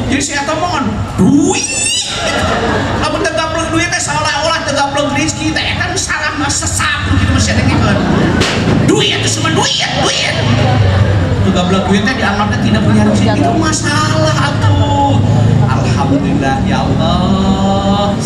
Jadi saya ngomong duit kamu tegaplek duit teh seolah-olah tegaplek rezeki teh kan salah sesat gitu masih ada gitu duit itu cuma duit tegaplek duit teh dianggapnya tidak punya rezeki itu masalah atuh. Alhamdulillah ya Allah,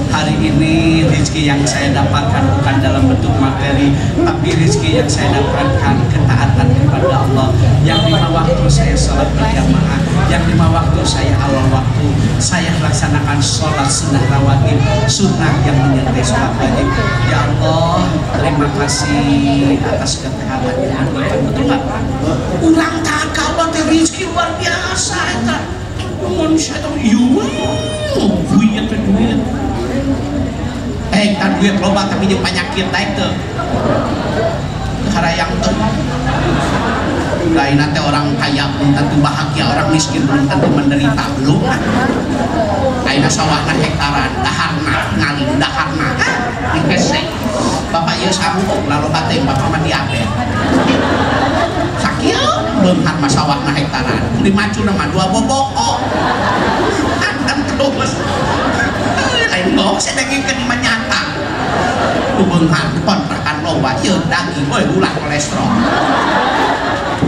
hari ini rezeki yang saya dapatkan bukan dalam bentuk materi, tapi rezeki yang saya dapatkan ketaatan kepada Allah. Yang 5 waktu saya sholat berjamaah, yang 5 waktu saya awal waktu saya laksanakan sholat sunnah rawatib, sunnah yang menyertai sholat wajib. Ya Allah, terima kasih atas kesehatan yang diberikan. Betul nggak? Ulang tahun kawan rezeki luar biasa itu. Manusia itu duit kan duit loba tapi jeung penyakit naik tuh karayang tuh lain nanti orang kaya belum tentu bahagia, orang miskin belum tentu menderita, belum lain sawahna hektaran daharna ngalih daharna dikesek bapak ieu sanggup lalu batin bapak mah diabetes sakieu beunghar mah sawahna hektaran di macuna mah 2 boboko antam terus lain bawa saya dagingkeun menyata beunghar kontrakan loba ieu daging euy ulah kolesterol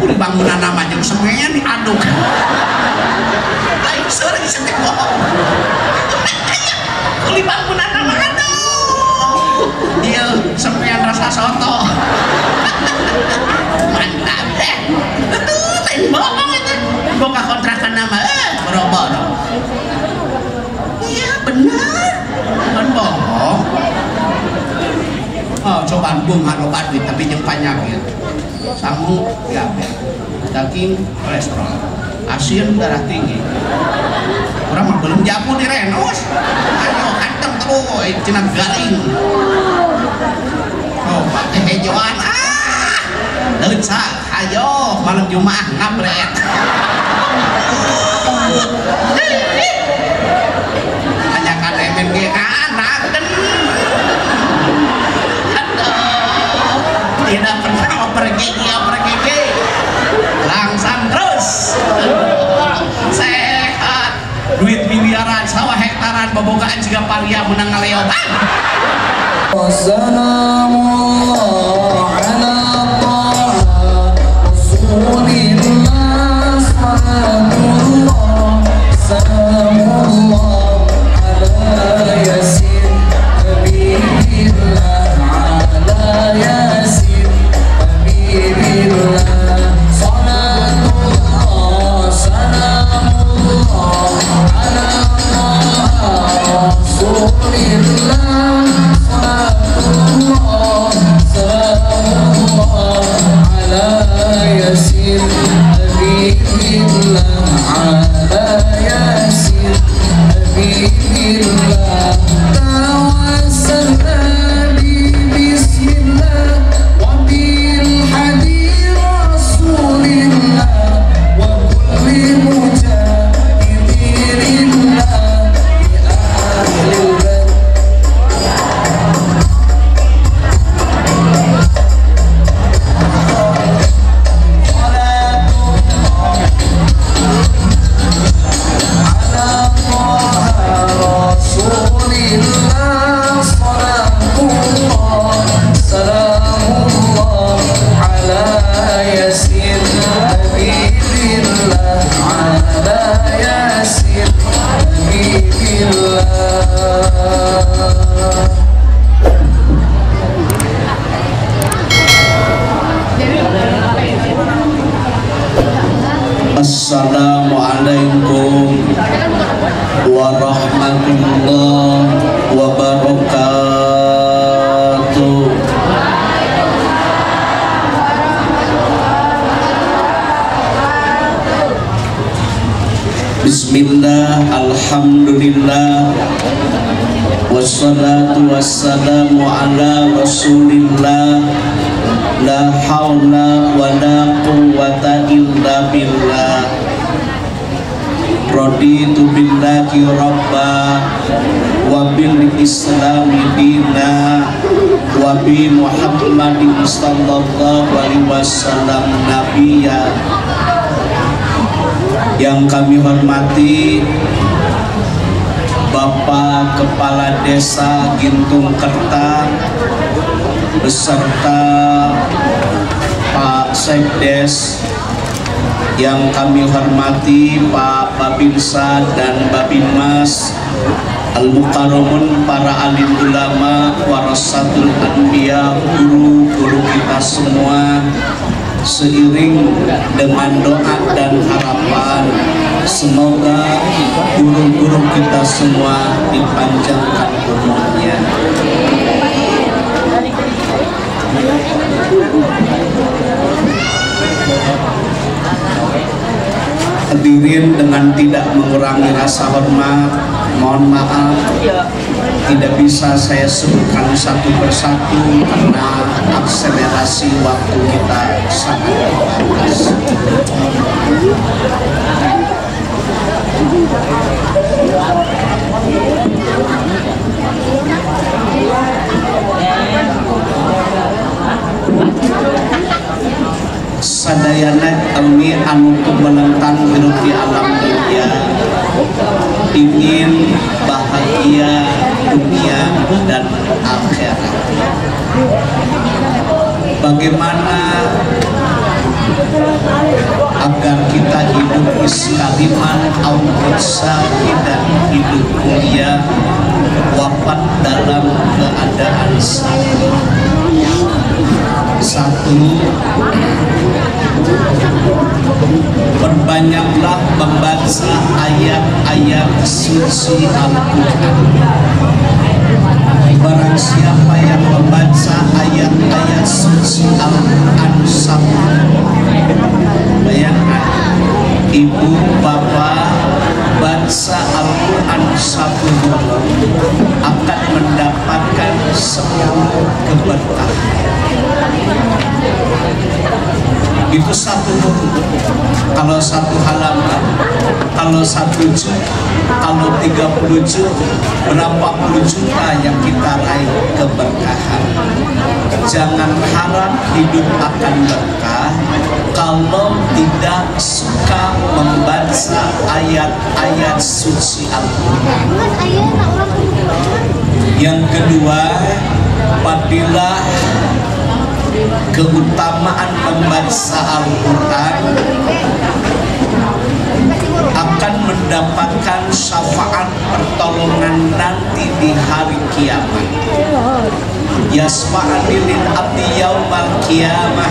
di bangunan nama jeung semuanya diaduk lain seueur geus teh bohong di bangunan nama aduh ieu semuanya rasa soto mantap deh lain bohong itu boga kontrakan nama boro-boro iya benar bukan bohong. Oh cobaan bunga obat duit tapi jeung penyakit sanggup diabetes, daging kolesterol, asin darah tinggi. Orang mah belum jago di renos. Ayo hantem terus cenah garing. Oh pakai hejoan leunca ayo malam Jumat ngabret. Hanya kan MNG anak tidak pernah pergi langsung terus sehat duit miliaran sawah hektaran bobogaan juga paria menang ngaleotan. Wassalamullah ala taha rasulillah salamullah salamullah ala yasin habibillah ala yasin Assalamualaikum warahmatullahi wabarakatuh. Bismillah, alhamdulillah, wassalatu wassalamu ala rasulillah, la haula wa la quwwata illa billah. Raditu billahi rabba wa bil islami dina wa bi Muhammadin sallallahu alaihi wasallam nabiyya. Yang kami hormati Bapak Kepala Desa Gintung Kerta beserta Pak Sekdes, yang kami hormati Pak Babinsa dan Babinmas, Al-Mukarramun, para alim ulama, warasatul anbiya, guru-guru kita semua. Seiring dengan doa dan harapan, semoga guru-guru kita semua dipanjangkan umurnya. Hadirin, dengan tidak mengurangi rasa hormat, mohon maaf tidak bisa saya sebutkan satu persatu karena akselerasi waktu kita sangat terbatas. Sadayana kami anu menentang hidup di alam dunia, ingin bahagia dunia dan akhirat. Bagaimana agar kita hidup iskaliman dan hidup mulia, wafat dalam keadaan satu, perbanyaklah membaca ayat-ayat suci Al-Quran. Barang siapa yang membaca ayat-ayat suci Al-Quran satu, bayangkan ibu bapak baca Al-Quran satu buku akan mendapatkan 10 keberkahan. Itu satu buku. Kalau satu halaman, kalau 1 juz, kalau 30 juz, berapa puluh juta yang kita raih keberkahan. Jangan harap hidup akan berkah kalau tidak suka membaca ayat-ayat suci Al-Quran. Yang kedua, apabila keutamaan membaca Al-Quran akan mendapatkan syafaat pertolongan nanti di hari kiamat. Yasfa'anilil abdi yaumal kiamah.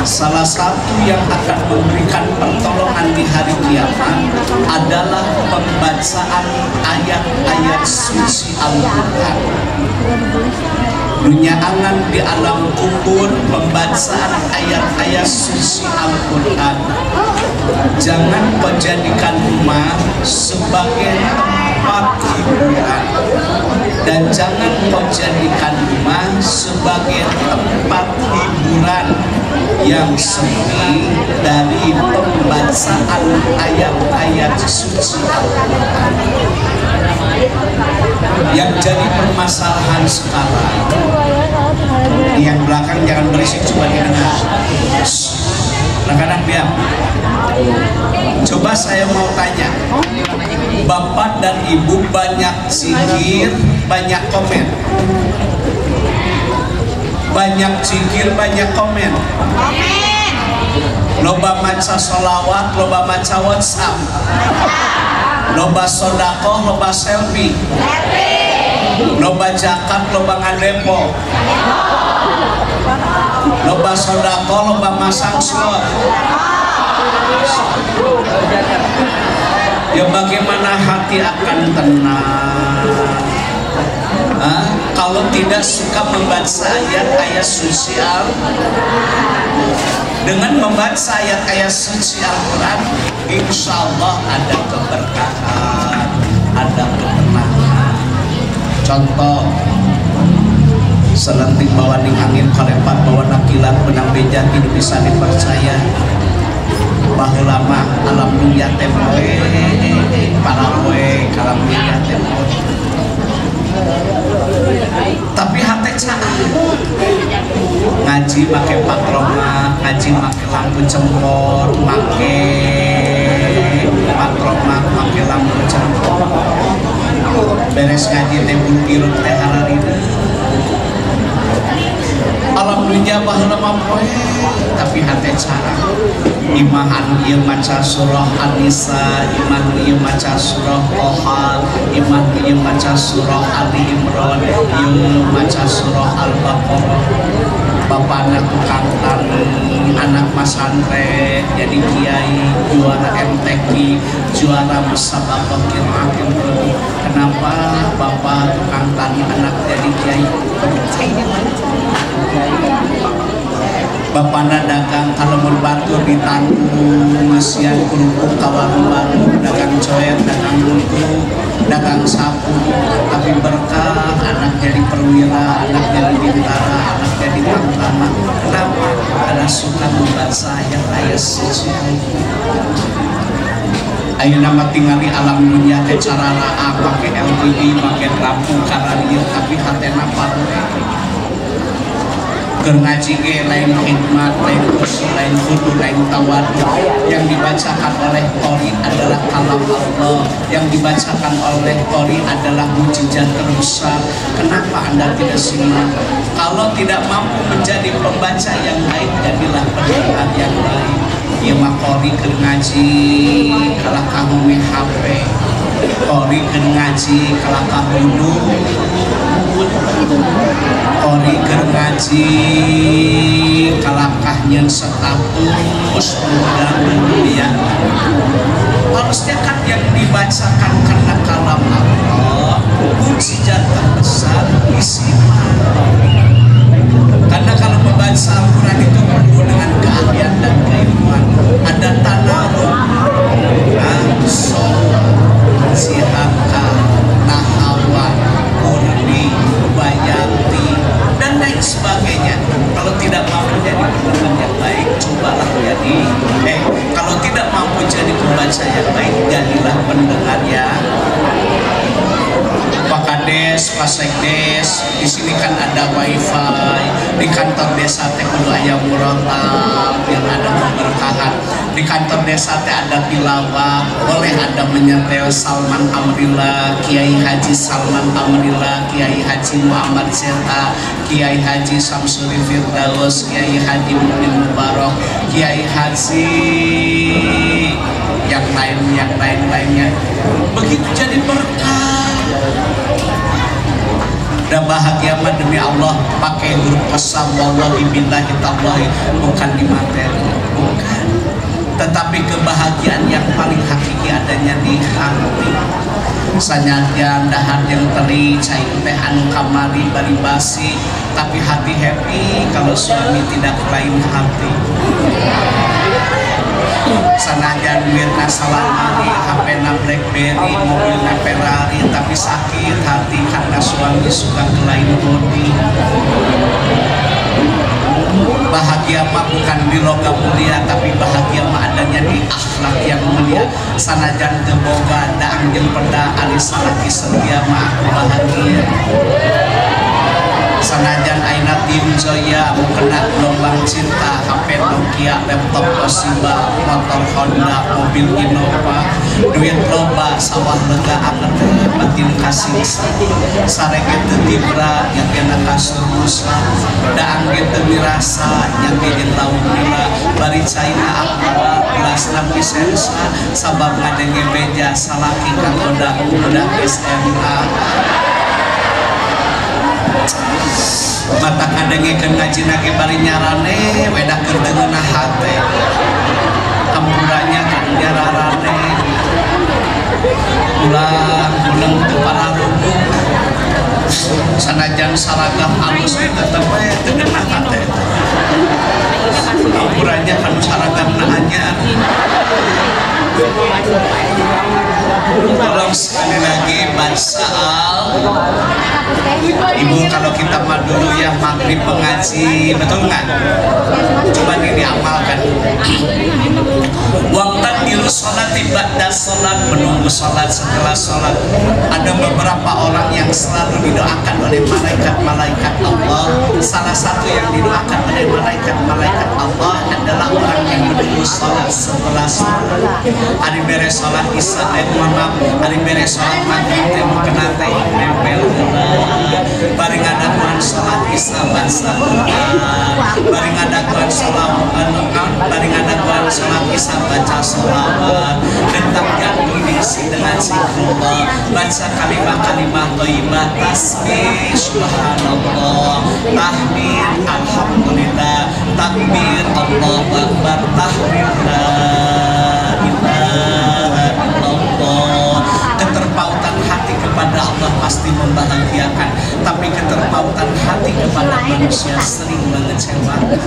Salah satu yang akan memberikan pertolongan di hari kiamat adalah pembacaan ayat-ayat suci Al-Quran. Dunia angan di alam kubur, pembacaan ayat-ayat suci Al-Quran. Jangan kau jadikan rumah sebagai tempat hiburan, dan jangan kau jadikan rumah sebagai tempat hiburan yang sepi dari pembacaan ayat-ayat suci Al-Quran. Yang jadi permasalahan sekarang, yang belakang jangan berisik, coba didengar. Kadang-kadang diam. Coba saya mau tanya, bapak dan ibu banyak zikir, banyak komen. Banyak zikir, banyak komen. Loba maca sholawat, loba maca WhatsApp, loba sodakoh, loba selfie, loba zakat, loba ngadepo, loba sodakoh, loba masang slot. Ya bagaimana hati akan tenang kalau tidak suka membaca ayat-ayat suci dengan membaca ayat-ayat suci Al-Quran, insya Allah ada keberkahan, ada ketenangan. Contoh, selenting bawa ning angin kalepat bawa nakilat benang beja tidak bisa dipercaya. Baheula mah alam dunia tempoe, parawe kalam dunia tempoe. Tapi hati caah ngaji pakai patroma, ngaji pakai lampu cembor, pakai beres ngaji teh bulu irung teh hararina alam dunia baheula mampoe tapi hate cara imahan ieu maca surah An-Nisa, iman ieu maca surah Toha, iman ieu maca surah Ali Imran, ieu maca surah Al-Baqarah. Bapakna tukang tani, anak masantren, jadi kiai, juara MTQ, juara musabaqah qiraatin. Kenapa bapak tukang tani anak jadi kiai? Bapakna dagang kalamun batu di tanggung masian kerupuk kawarung batu, dagang coet, dagang buntu, dagang sapu, tapi berkah anak jadi perwira, anak jadi bintara, anak jadi tamtama. Kenapa? Karena suka membaca yang ayat suci. Ayo nama tinggali alam dunia teh cara raak pakai LTV, pakai lampu kararia, tapi hatena parwe. Keur ngaji ge lain khidmat, lain kursi, lain wudu, lain tawadu. Yang dibacakan oleh qori adalah kalam Allah. Yang dibacakan oleh qori adalah mukjizat terbesar. Kenapa Anda tidak simak? Kalau tidak mampu menjadi pembaca yang baik, jadilah pendengar yang baik. Ieu mah qori keur ngaji kalah kamu HP. Qori keur ngaji kalah kamu Qori keur ngaji kalakahnya status muda dunia. Harusnya kan yang dibacakan karena kalam Allah mukjizat terbesar disimak. Karena kalau membaca Al-Quran itu perlu dengan keahlian dan keilmuan. Ada tanawun, sihaka, nahawan, kurdi, bayanti, dan lain sebagainya. Kalau tidak mampu jadi pendengar yang baik, cobalah jadi. Kalau tidak mampu jadi pembaca yang baik, jadilah pendengar yang Pak Kades, Pak Sekdes. Di sini kan ada wifi. Di kantor desa teh kudu aya murotal yang ada keberkahan. Di kantor desa teh ada tilawah, boleh ada menyetel Salman Amrillah, Kiai Haji Salman Amrillah, Kiai Haji Muhammad Zeta, Kiai Haji Samsuri Firdaus, Kiai Haji Mumin Mubarak, Kiai Haji yang lainnya. Begitu jadi berkah. Dan bahagia mah demi Allah pakai huruf qasam, wallahi billahi tallahi, bukan di materi, bukan. Tetapi kebahagiaan yang paling hakiki adanya di hati. Sanadyan dahar yang teri cai teh anu kamari bari basi, tapi hati happy kalau suami tidak lain hati. Sanajan duitna salamari, HP-na Blackberry, mobilna Ferrari, tapi sakit hati karena suami suka ke lain bodi. Bahagia mah bukan di logam mulia, tapi bahagia mah adanya di akhlak yang mulia. Sanajan teu boga da anjeun peda ali salaki setia mah aku bahagia. Sanajan aina tim Jaya kena gelombang cinta, HP Nokia, laptop Toshiba, motor Honda, mobil Innova, duit loba, sawah lega akan batin kasih sarege teu tibra yang kena kasur musla da angge teu mirasa yang gejeun lauk lila bari caina akbara belasna pisensa sabab ngadenge beja salaki kagoda budak SMA. Mata kadengekeun ngaji nage bari nyarane wedak keur deungeunna hate amburanya keur nyararane ulang teu pararungkung sanajan saragam alus tetep we teu deungeunna hate amburanya kanu saragamna anyar. Tolong sekali lagi baca Ibu, kalau kita mah dulu ya maghrib mengaji, betul nggak? Coba ini amalkan. Waktan diru sholat ba'da sholat, menunggu sholat setelah sholat. Ada beberapa orang yang selalu didoakan oleh malaikat-malaikat Allah. Salah satu yang didoakan oleh malaikat-malaikat Allah adalah orang yang menunggu sholat setelah sholat. Hari beres sholat isya, hari beres sholat maghrib temu kena teh nempel bari ngadaguan sholat isya baca Quran, bari ngadaguan sholat isya baca sholawat, detak jantung diisi dengan zikrullah, baca kalimat-kalimat thayyibah, tasbih subhanallah, tahmid alhamdulillah, takbir Allahu akbar, tahlil la ilaha illallah. Keterpautan hati kepada Allah pasti membahagiakan, tapi keterpautan hati kepada manusia sering mengecewakan.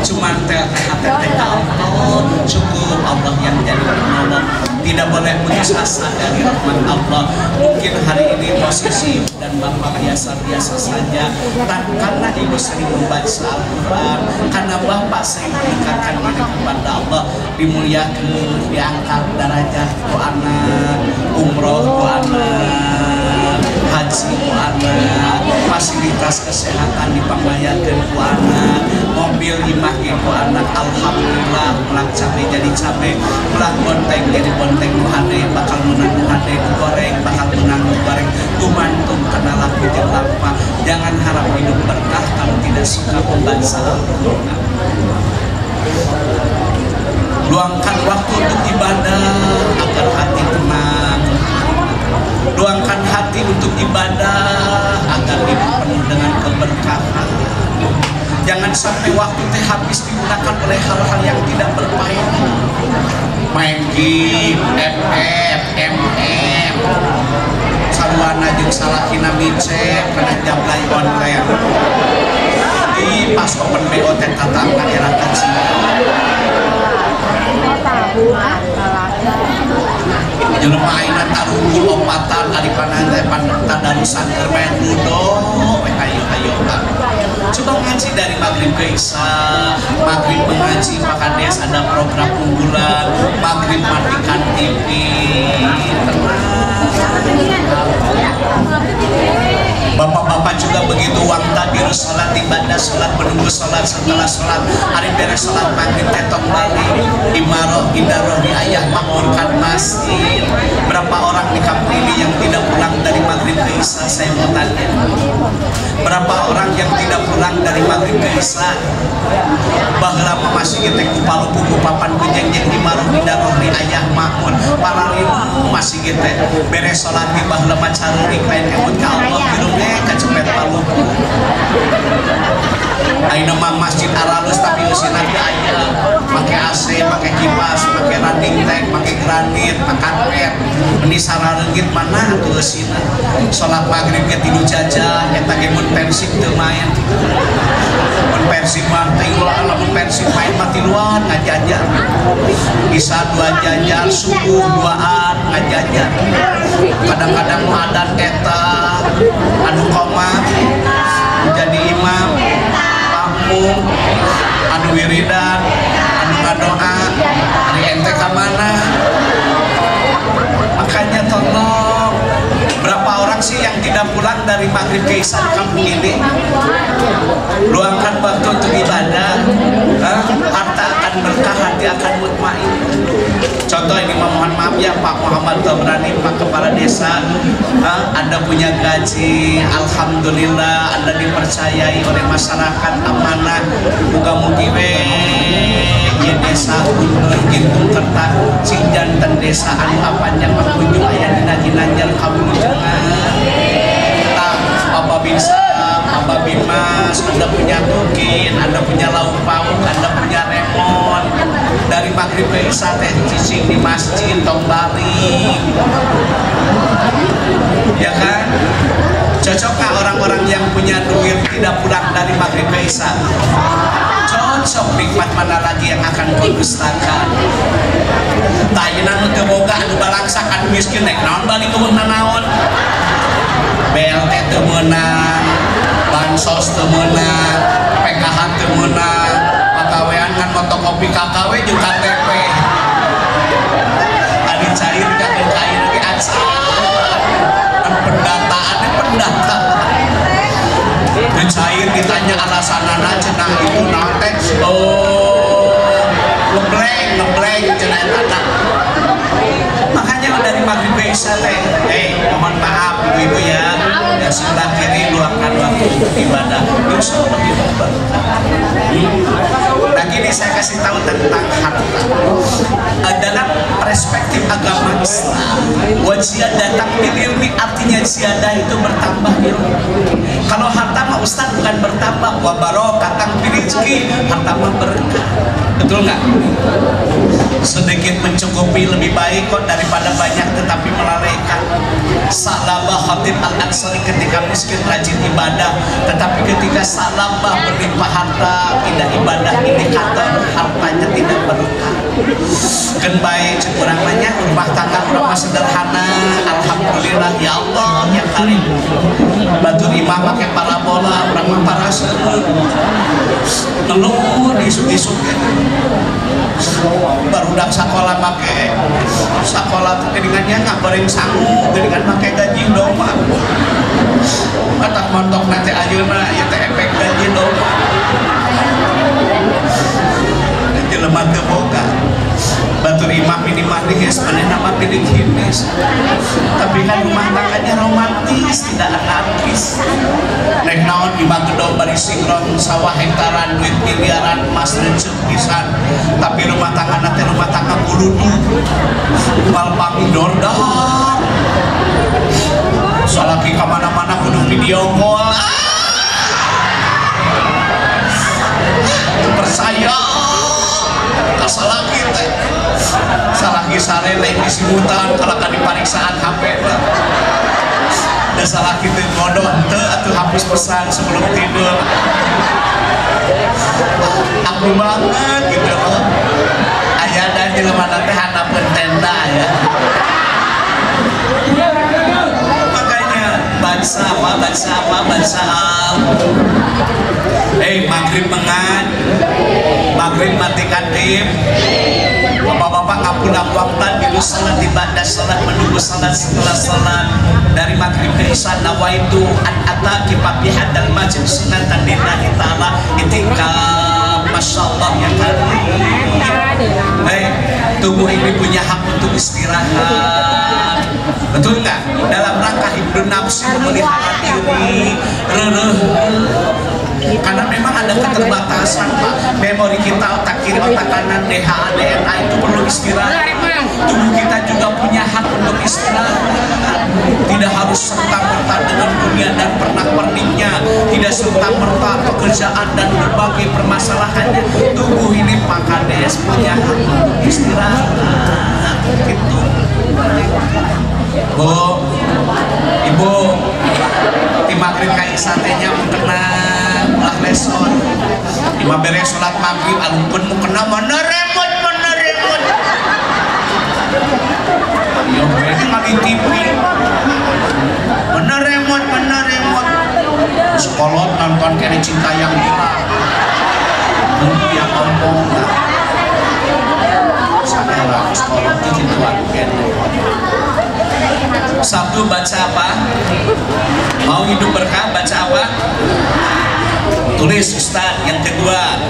Cuman hati Allah cukup Allah yang jadi penolong. Tidak boleh putus asa dari rahmat Allah. Mungkin hari ini posisi dan bapak biasa-biasa saja, karena ibu sering membaca Al-Quran, karena bapak sering meningkatkan diri kepada Allah, dimuliakan, diangkat derajat ku anak, umroh ku anak, haji ku anak, fasilitas kesehatan dipangayakeun ku anak, mobil dimake ku anak, alhamdulillah, mulak cabai jadi cabai, mulak bonteng jadi bonteng ku hade, bakal menang ku hade, goreng bakal menang ku goreng, kumantung kena laku jeung lampa. Jangan harap hidup berkah kalau tidak suka membaca Al-Quran. Luangkan waktu untuk ibadah agar hati tenang. Luangkan hati untuk ibadah agar hidup penuh dengan keberkahan. Jangan sampai waktu teh habis digunakan oleh hal-hal yang tidak berfaedah. Main game, FF, MM, saluana jeung salakina micet, kena jablay online. Di pas open BO teh tatangna era kacian. Jelema ayeuna tarungkul lompatan ari panantepan tadarusan keur main ludo we hayu-hayuan. Coba ngaji dari maghrib ke isya, maghrib mengaji Pakades ada program unggulan, maghrib matikan TV, bapak-bapak juga begitu, waktu biru sholat ibadah, sholat menunggu sholat, setelah sholat hari beres sholat maghrib tetong balik imaroh idaroh di ayah makmurkan masjid. Berapa orang di kampung ini yang tidak pulang dari maghrib ke isya? Saya mau tanya, berapa orang yang tidak pulang dari maghrib ke isya? Baheula masih kita kupalu kuku papan kujeng-jeng imaroh idaroh di ayah makmur paralimu masih kita beres sholat di baheula macareurik lain emut ka Allah hirupnya kacepet palu. Ayeuna mah masjid aralus tapi usina teh aya make AC, make kipas, make running tank, make granit, make karpet. Ini sarareungit mana atuh usina. Salat maghrib ge tilu jajan eta ge mun Persib teu main. Mun Persib mah teh ulah lamun Persib main mah tiluan ngajajan. Bisa 2 jajan, subuh 2an ngajajan. Kadang-kadang madan eta anu koma jadi imam pamung anu wiridan anu ngadoa ari ente ka mana. Makanya tolong, berapa orang sih yang tidak pulang dari maghrib ke isya di kampung ini? Luangkan waktu untuk ibadah, harta akan berkah, hati akan mutmain. Contoh ini mohon maaf ya Pak Muhammad Tobrani, Pak Kepala Desa, Anda punya gaji, alhamdulillah Anda dipercayai oleh masyarakat amanah, muga-mugi we ya desa Gintung Kerta cing janten desa anu apanjang pengunjung aya dina ginanjar kabulujengan. Bapak bisa, Bapak Bimas, Anda punya tukin, Anda punya lauk pauk, Anda punya remon. Dari maghrib ke isya teh cicing di masjid tong balik. Ya kan? Cocokkah orang-orang yang punya duit tidak pulang dari maghrib ke isya? Cocok, nikmat mana lagi yang akan kau dustakan? Tayeuna nu teu boga anu balangsak anu miskin nek naon balik ke naon? BLT teu meunang, bansos teu meunang, PKH teu meunang, pagawean kan fotokopi KKW jeung KTP. Ari cair ka cair ge acan. Pendataan pendataan. Cair ditanya alasanana cenah itu naon teh? Oh bisa teh. Mohon maaf ibu-ibu ya, yang sebelah kiri luangkan waktu untuk ibadah. Insya Allah hidup berkah. Nah gini saya kasih tahu tentang harta. Dalam perspektif agama Islam, wajian datang ilmi artinya ziyadah itu bertambah ilmu. Kalau harta mah Ustaz bukan bertambah, wa barokatan fil rizqi, harta mah berkah. Betul nggak? Sedikit mencukupi lebih baik kok daripada banyak tetapi melalaikan. Salabah Khatib Al-Ansari ketika miskin rajin ibadah, tetapi ketika salabah berlimpah harta tidak ibadah, indikator hartanya tidak berkah. Kan baik kurang banyak rumah tangga rumah sederhana, alhamdulillah ya Allah yang karim. Batu imam pakai parabola, orang parasut telur isuk-isuk baru dak sekolah pakai sekolah kedengannya nggak bareng sangu dengan pakai gaji doma katak montok nanti ayeuna ya teh efek gaji doma nanti lemah teu boga batur imam minimal geus maneh nama pilih himis tapi kan rumah tangganya romantis tidak anarkis nek naon di Bagedong bari sinkron sawah hektaran duit miliaran emas rencuk pisan tapi rumah tangga nanti rumah tangga buludu palpang dordar salaki kamana-mana kudu video call percaya kasalaki teh salaki sare lain disimutan kalau kan dipariksaan HP dan salaki teh ngodoh teu atuh hapus pesan sebelum tidur aku banget gitu loh aya dan jelema teh hadapeun tenda ya makanya baca maghrib mengan maghrib mati kantim bapak-bapak ngapulang waktan dulu salat ibadah salat menunggu salat setelah salat dari maghrib ke isya nawaitu an ataki pabihan dan majid sunatan lillahi ta'ala itikaf masyaallah ya karim tubuh ini punya hak untuk istirahat betul nggak dalam rangka hidup nafsu memelihara diri karena memang ada keterbatasan Pak memori kita otak kiri otak kanan DHA DNA itu perlu istirahat tubuh kita juga punya hak untuk istirahat tidak harus serta-merta dengan dunia dan pernak-perniknya tidak serta-merta pekerjaan dan berbagai permasalahannya tubuh ini Pak Kades punya hak untuk istirahat gitu Bu Ibu di maghrib kayak satenya mau tenang ulah lesson ima beres sholat maghrib alupun mau kena mana remote ayo ini ngali TV mana remote sekolah nonton kene cinta yang gila dia ngomong salah sekolah itu tuan kene Sabtu baca apa? Mau hidup berkah baca apa? Tulis Ustaz. Yang kedua,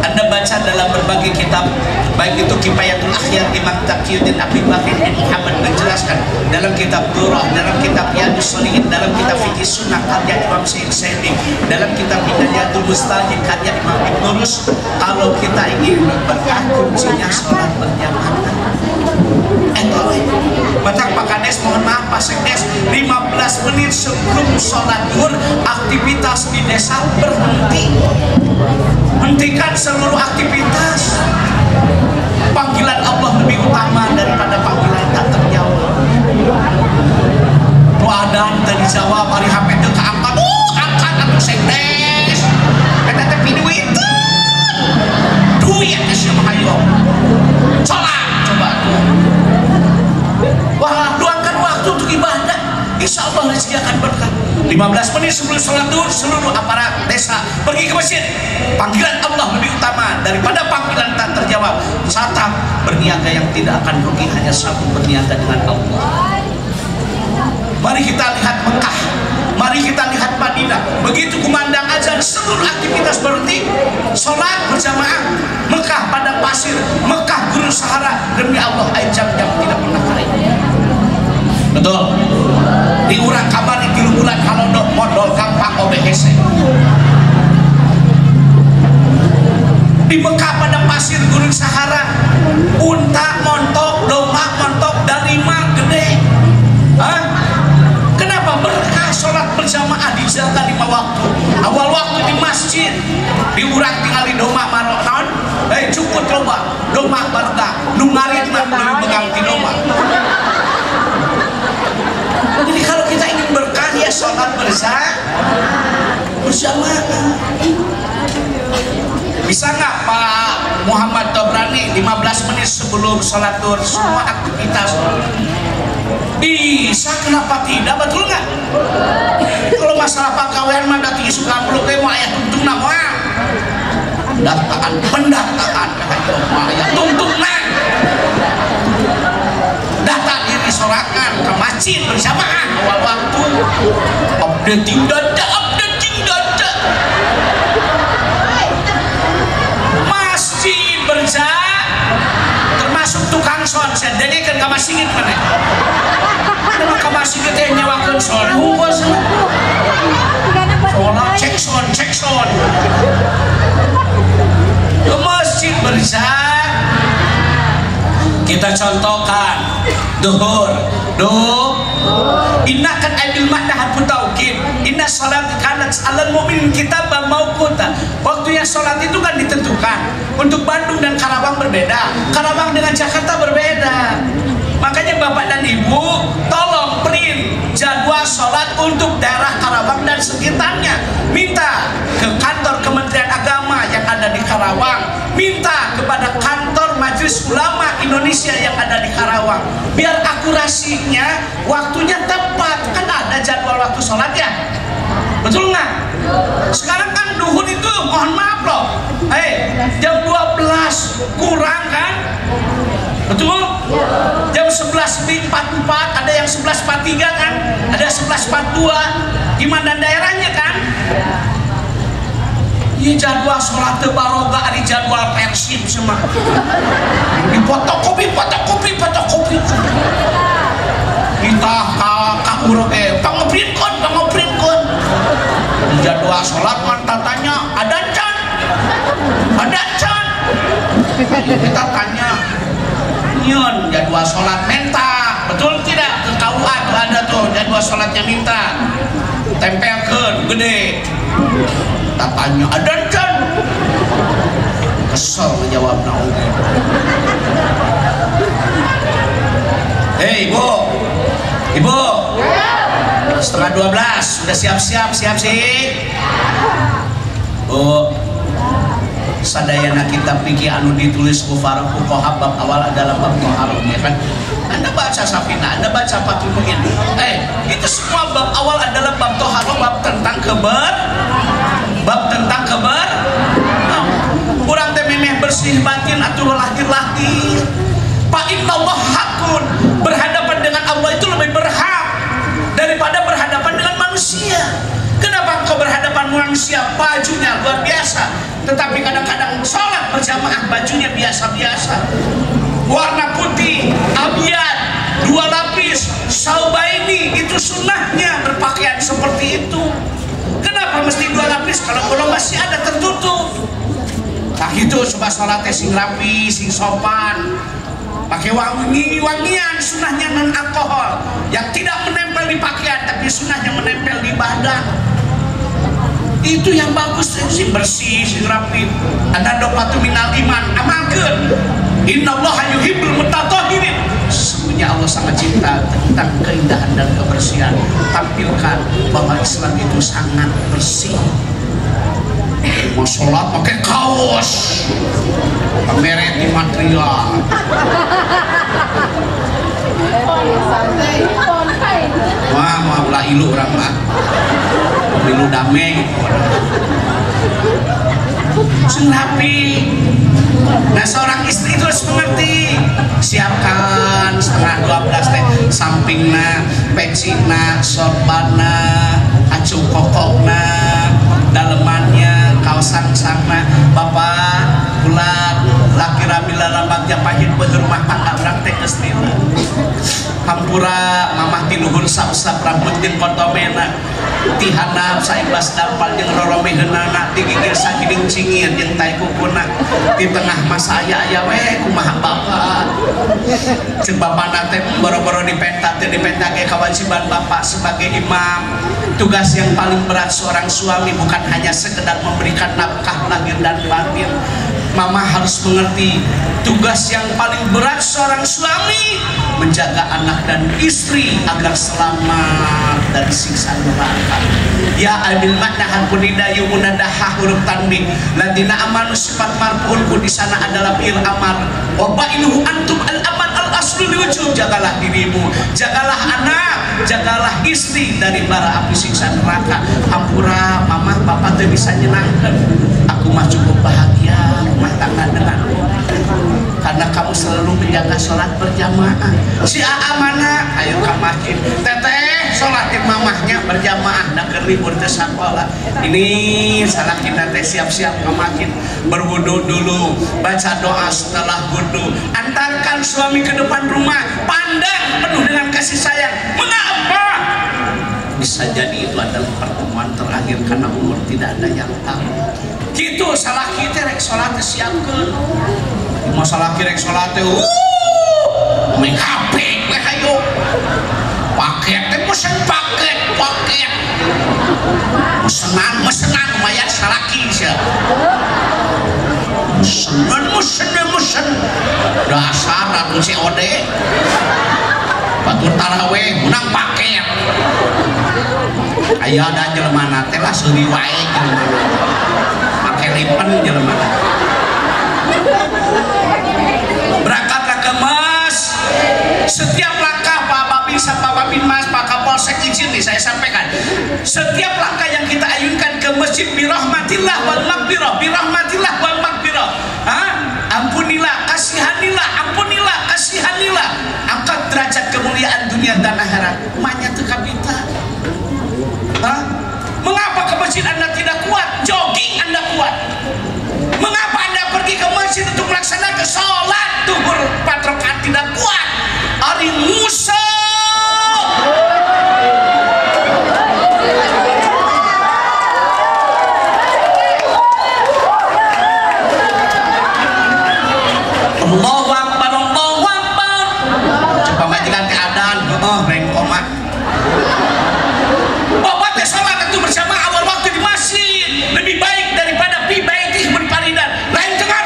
Anda baca dalam berbagai kitab, baik itu Kifayatul Akhyar Imam Taqiyuddin Abi Bakr bin Muhammad menjelaskan dalam kitab Durrah, dalam kitab Riyadhus Shalihin, dalam kitab Fiqih Sunnah karya Imam Syekh Saidi, dalam kitab Hidayatul Mustahid karya Imam Ibnu Rus, kalau kita ingin berkah kuncinya sholat berjamaah. Batak Pak Kades mohon maaf Pak Sekdes 15 menit sebelum sholat duhur aktivitas di desa berhenti hentikan seluruh aktivitas panggilan Allah lebih utama daripada panggilan tak terjawab doa dan dijawab hari HP itu keangkat angkat atau Sekdes kita tapi duit siapa ayo sholat coba wah luangkan waktu untuk ibadah insya Allah rezeki akan berkah 15 menit sebelum sholat duhur seluruh aparat desa pergi ke masjid panggilan Allah lebih utama daripada panggilan tak terjawab satap berniaga yang tidak akan rugi hanya satu berniaga dengan Allah mari kita lihat Mekah mari kita lihat Madinah begitu kumandang azan seluruh aktivitas berhenti sholat berjamaah Mekah pada pasir Mekah gurun Sahara demi Allah air jam-jam tidak pernah kering betul. Di urang kamar di 3 bulan kalau dok modal gampang OBS. Di Mekah pada pasir Gunung Sahara, unta montok, domba montok, dari gede. Hah? Kenapa? Berkah sholat berjamaah dijaga 5 waktu. Awal waktu di masjid, di urang tinggal di domba marok non. Cukup coba domba barda, lungarit nak lebih pegang di domba. Jadi kalau kita ingin berkah ya sholat berjamaah. Bisa nggak Pak Muhammad Tobrani 15 menit sebelum sholat duhur semua aktivitas? Bisa, kenapa tidak? Betul nggak? Kalau masalah pegawaian mah dati suka peluk mau ayat tuntung nama pendataan ayat tuntung nah data diri sorangan ke masjid berjamaah awal waktu updating data masjid termasuk tukang son saya dengarkan ke masjid mana kenapa ke masjid kita nyewakan son cek son ke masjid kita contohkan duhur inna kan abil makna harfu taukid inna salat kanat alal mu'min kita mauquta. Waktunya salat itu kan ditentukan. Untuk Bandung dan Karawang berbeda, Karawang dengan Jakarta berbeda. Makanya Bapak dan Ibu tolong print jadwal sholat untuk daerah Karawang dan sekitarnya. Minta ke kantor Kementerian Agama yang ada di Karawang, minta kepada kantor Majelis Ulama Indonesia yang ada di Karawang, biar akurasinya waktunya tepat. Kan ada jadwal waktu sholat ya, betul nggak? Sekarang kan duhur itu mohon maaf loh, jam 12 kurang kan? Betul? Jam 11.44, ada yang 11.43 kan? Ada 11.42. Gimana daerahnya kan? Iya jadwal sholat tebaroga di jadwal persib semua. Di fotokopi. Kita kakurok pangeprint kon. Di jadwal sholat kan tatanya ada can. Kita tanya jadwal sholat minta, betul tidak? Ke KUA tuh ada tuh jadwal sholatnya minta, tempelkan gede. Kita tanya ada kan? Kesel menjawab nau. Hei ibu, 11:30 sudah siap sih. Bu, sadayana kita pikir anu ditulis kufarah fuqaha bab awal adalah bab toharoh ya kan? Anda baca Safina, Anda baca Fakih Muin, itu semua bab awal adalah bab toharoh, bab tentang kurang tememeh bersih batin atau lahir Pak Inna Allah hakun, berhadapan dengan Allah itu lebih berhak daripada berhadapan dengan manusia. Kenapa engkau berhadapan manusia bajunya luar biasa, tetapi kadang-kadang sholat berjamaah bajunya biasa-biasa, warna putih, abiyat, 2 lapis, saubaini, itu sunnahnya berpakaian seperti itu. Kenapa mesti 2 lapis kalau belum masih ada tertutup? Nah itu coba sholatnya sing rapi, sing sopan, pakai wangian, sunnahnya non alkohol, yang tidak menempel di pakaian tapi sunnahnya menempel di badan. Itu yang bagus, sing bersih, sing rapi. Anda dopatu minal iman, amalkan. Innallaha yuhibbul mutatahhirin. Sesungguhnya Allah sangat cinta tentang keindahan dan kebersihan. Tampilkan bahwa Islam itu sangat bersih. Mau sholat pakai kaos, pameret di material. Wah, mau belah ilu orang mah, ilu damai. Rapi. Nah seorang istri itu harus mengerti. Siapkan 11:30 teh sampingna, pecina, sorbana, acu kokokna, dalemannya, kaos sangsangna. Bapak pulang lakira mila bagja pahit behurmah tangga urang teh geus lila hampura mamah ti luhur sausap rambut jeung kotomena ti handap saibas dampal jeung roromeheunana ti gigir sagiling cingir jeung tai kukuna di tengah masa aya we kumaha bapak ceuk bapana teh boro-boro dipentak teh dipentak ge kewajiban bapak sebagai imam. Tugas yang paling berat seorang suami bukan hanya sekedar memberikan nafkah lahir dan batin. Mama harus mengerti tugas yang paling berat seorang suami menjaga anak dan istri agar selamat dari siksa neraka. Ya abil maknahan punidayu munadaha huruf tanbih ladina amanu sifat marfu'un di sana adalah fi'il amar wa ba'inuhu antum al aman al aslu diwujud. Jagalah dirimu, jagalah anak, jagalah istri dari bara api siksa neraka. Hampura mama papa teh bisa nyenangkan aku mah cukup bahagia rumah tangga denganmu karena kamu selalu menjaga sholat berjamaah. Si Aa mana? Ayo ke masjid. Teteh sholat di mamahnya berjamaah dan keribur ke sekolah. Ini salah kita teh siap-siap ke masjid, berwudu dulu, baca doa setelah wudu, antarkan suami ke depan rumah, pandang penuh dengan kasih sayang. Mengapa? Bisa jadi itu adalah pertemuan terakhir karena umur tidak ada yang tahu. Gitu salah kita rek sholat siapkeun. Masalah kirek sholat teh main HP we hayo. Paket teh mesen paket. Mesenan lumayan salaki sia. Mesen. Dasar atuh COD. Batur taraweh menang paket. Aya ada jelema teh lah seuri wae jelema. Make lipen jelema. Berangkatlah ke Mas. Setiap langkah Pak Babin Mas, Pak Kapolsek izin nih saya sampaikan. Setiap langkah yang kita ayunkan ke masjid birahmatillah wal maghfirah, birahmatillah wal maghfirah. Ampunilah, kasihanilah. Angkat derajat kemuliaan dunia dan akhirat. Manya teu kabita. Mengapa ke masjid Anda tidak kuat? Jogging Anda kuat. Mengapa Anda pergi ke masjid untuk melaksanakan sholat zuhur 4 rakaat tidak kuat? Ari Musa. Allahu Akbar, Allahu Akbar. Coba majikan ke adan, reng koma. Bapak teh sholat itu bersama awal waktu di masjid lebih baik daripada fi baiti munfaridan. Lain tengah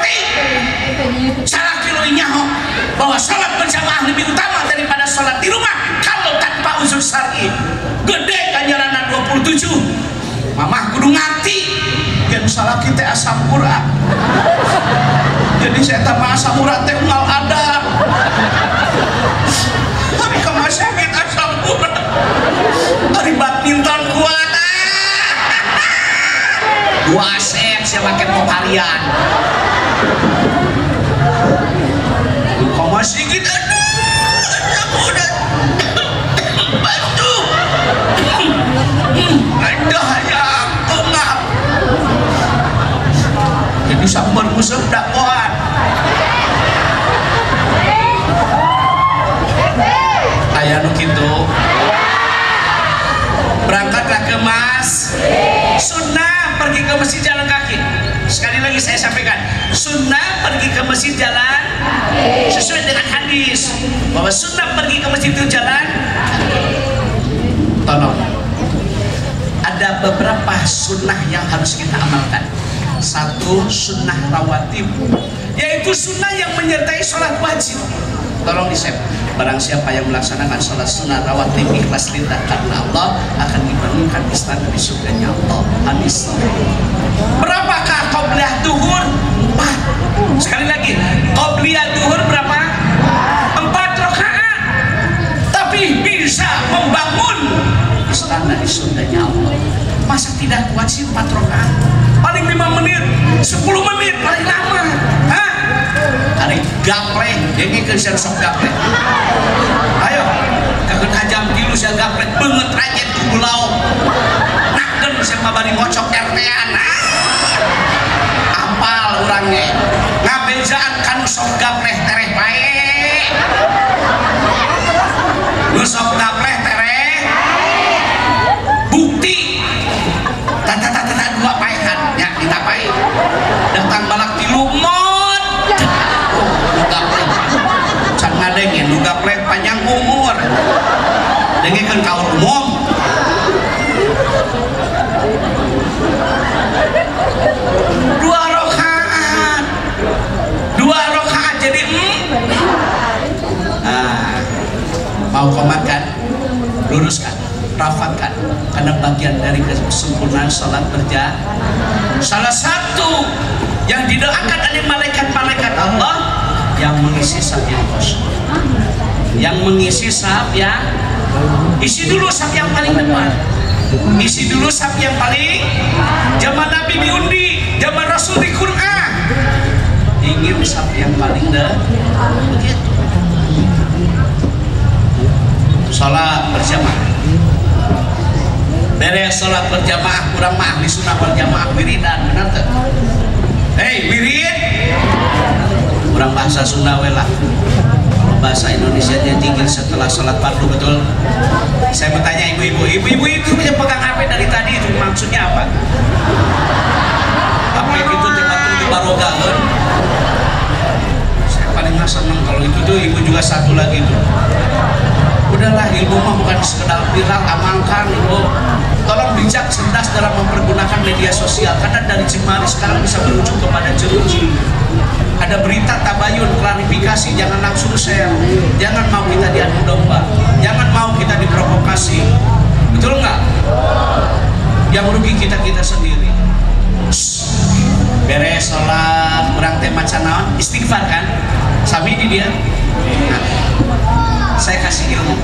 salah kiloinya bahwa sholat berjamaah lebih utama daripada sholat di rumah kalau tanpa usul syar'i. Gede ganjaran 27. Mamah kudu ngerti yang salah kita asam Quran. Jadi saya tambah asam urat teh ngal ada. Hari kemasakit asam urat. Hari badminton kuat. Dua set saya pakai mau kalian. Masih kita udah bantu rendah ya maaf jadi sambar musuh dakwaan ayah nu kitu berangkatlah ke Mas. Sunnah pergi ke masjid jalan kaki. Sekali lagi saya sampaikan, sunnah pergi ke masjid jalan sesuai dengan hadis bahwa sunnah pergi ke masjid itu jalan. Tolong, ada beberapa sunnah yang harus kita amalkan. Satu, sunnah rawatib, yaitu sunnah yang menyertai sholat wajib. Tolong di-save. Barang siapa yang melaksanakan sholat sunnah rawatib ikhlas lillah karena Allah akan dibangunkan istana di surganya Allah. Hadis. Berapakah qobliyah duhur? 4. Sekali lagi, qobliyah duhur berapa? 4 rakaat. Tapi bisa membangun istana di surganya Allah. Masa tidak wajib 4 rakaat? Paling 5 menit, 10 menit paling lama. Hah? Hari gaplek, jadi ke sok gaplek. Ayo, kakek hajam tilu saya gaplek, banget rajet ke pulau. Nakkan sama bari ngocok RT-an. Apal orangnya. Ngabe bejaan kan sok gapleh tereh bae. Nu sok gapleh tereh. Bukti. Tata dua paehan nya ditapai. Datang balak tilu mod. Nu gapleh. Can ngadengin nu gapleh panjang umur. Dengikeun kaul umum. Dua rakaat jadi mau komatkan, luruskan, rafatkan, karena bagian dari kesempurnaan salat berjamaah. Salah satu yang didoakan oleh malaikat-malaikat Allah yang mengisi saf yang kosong, yang mengisi saf yang isi dulu saf yang paling depan, isi dulu saf yang paling. Zaman Nabi diundi, zaman Rasul di Quran, ingin saf yang paling begitu. Salat berjamaah, beres salat berjamaah kurang mah ahli sunnah wal jamaah wiridan, benar tuh? Hei wirid, kurang bahasa Sunda welah. Kalau bahasa Indonesia nya tinggal setelah salat fardu, betul? Saya bertanya ibu-ibu itu punya pegang HP dari tadi, itu maksudnya apa? Apa itu tempat di barogaheun? Saya paling senang kalau itu tuh. Ibu juga satu lagi tuh. Udahlah, ilmu mah bukan sekedar viral, amalkan ibu. Tolong bijak, cerdas dalam mempergunakan media sosial, karena dari jemari sekarang bisa berujung kepada jeruji. Ada berita tabayun, klarifikasi, jangan langsung share. Jangan mau kita diadu domba, jangan mau kita diprovokasi. Betul nggak? Yang rugi kita sendiri. Beres sholat, kurang tema canaon, istighfar kan? Sami di dia. Nah, saya kasih ilmu.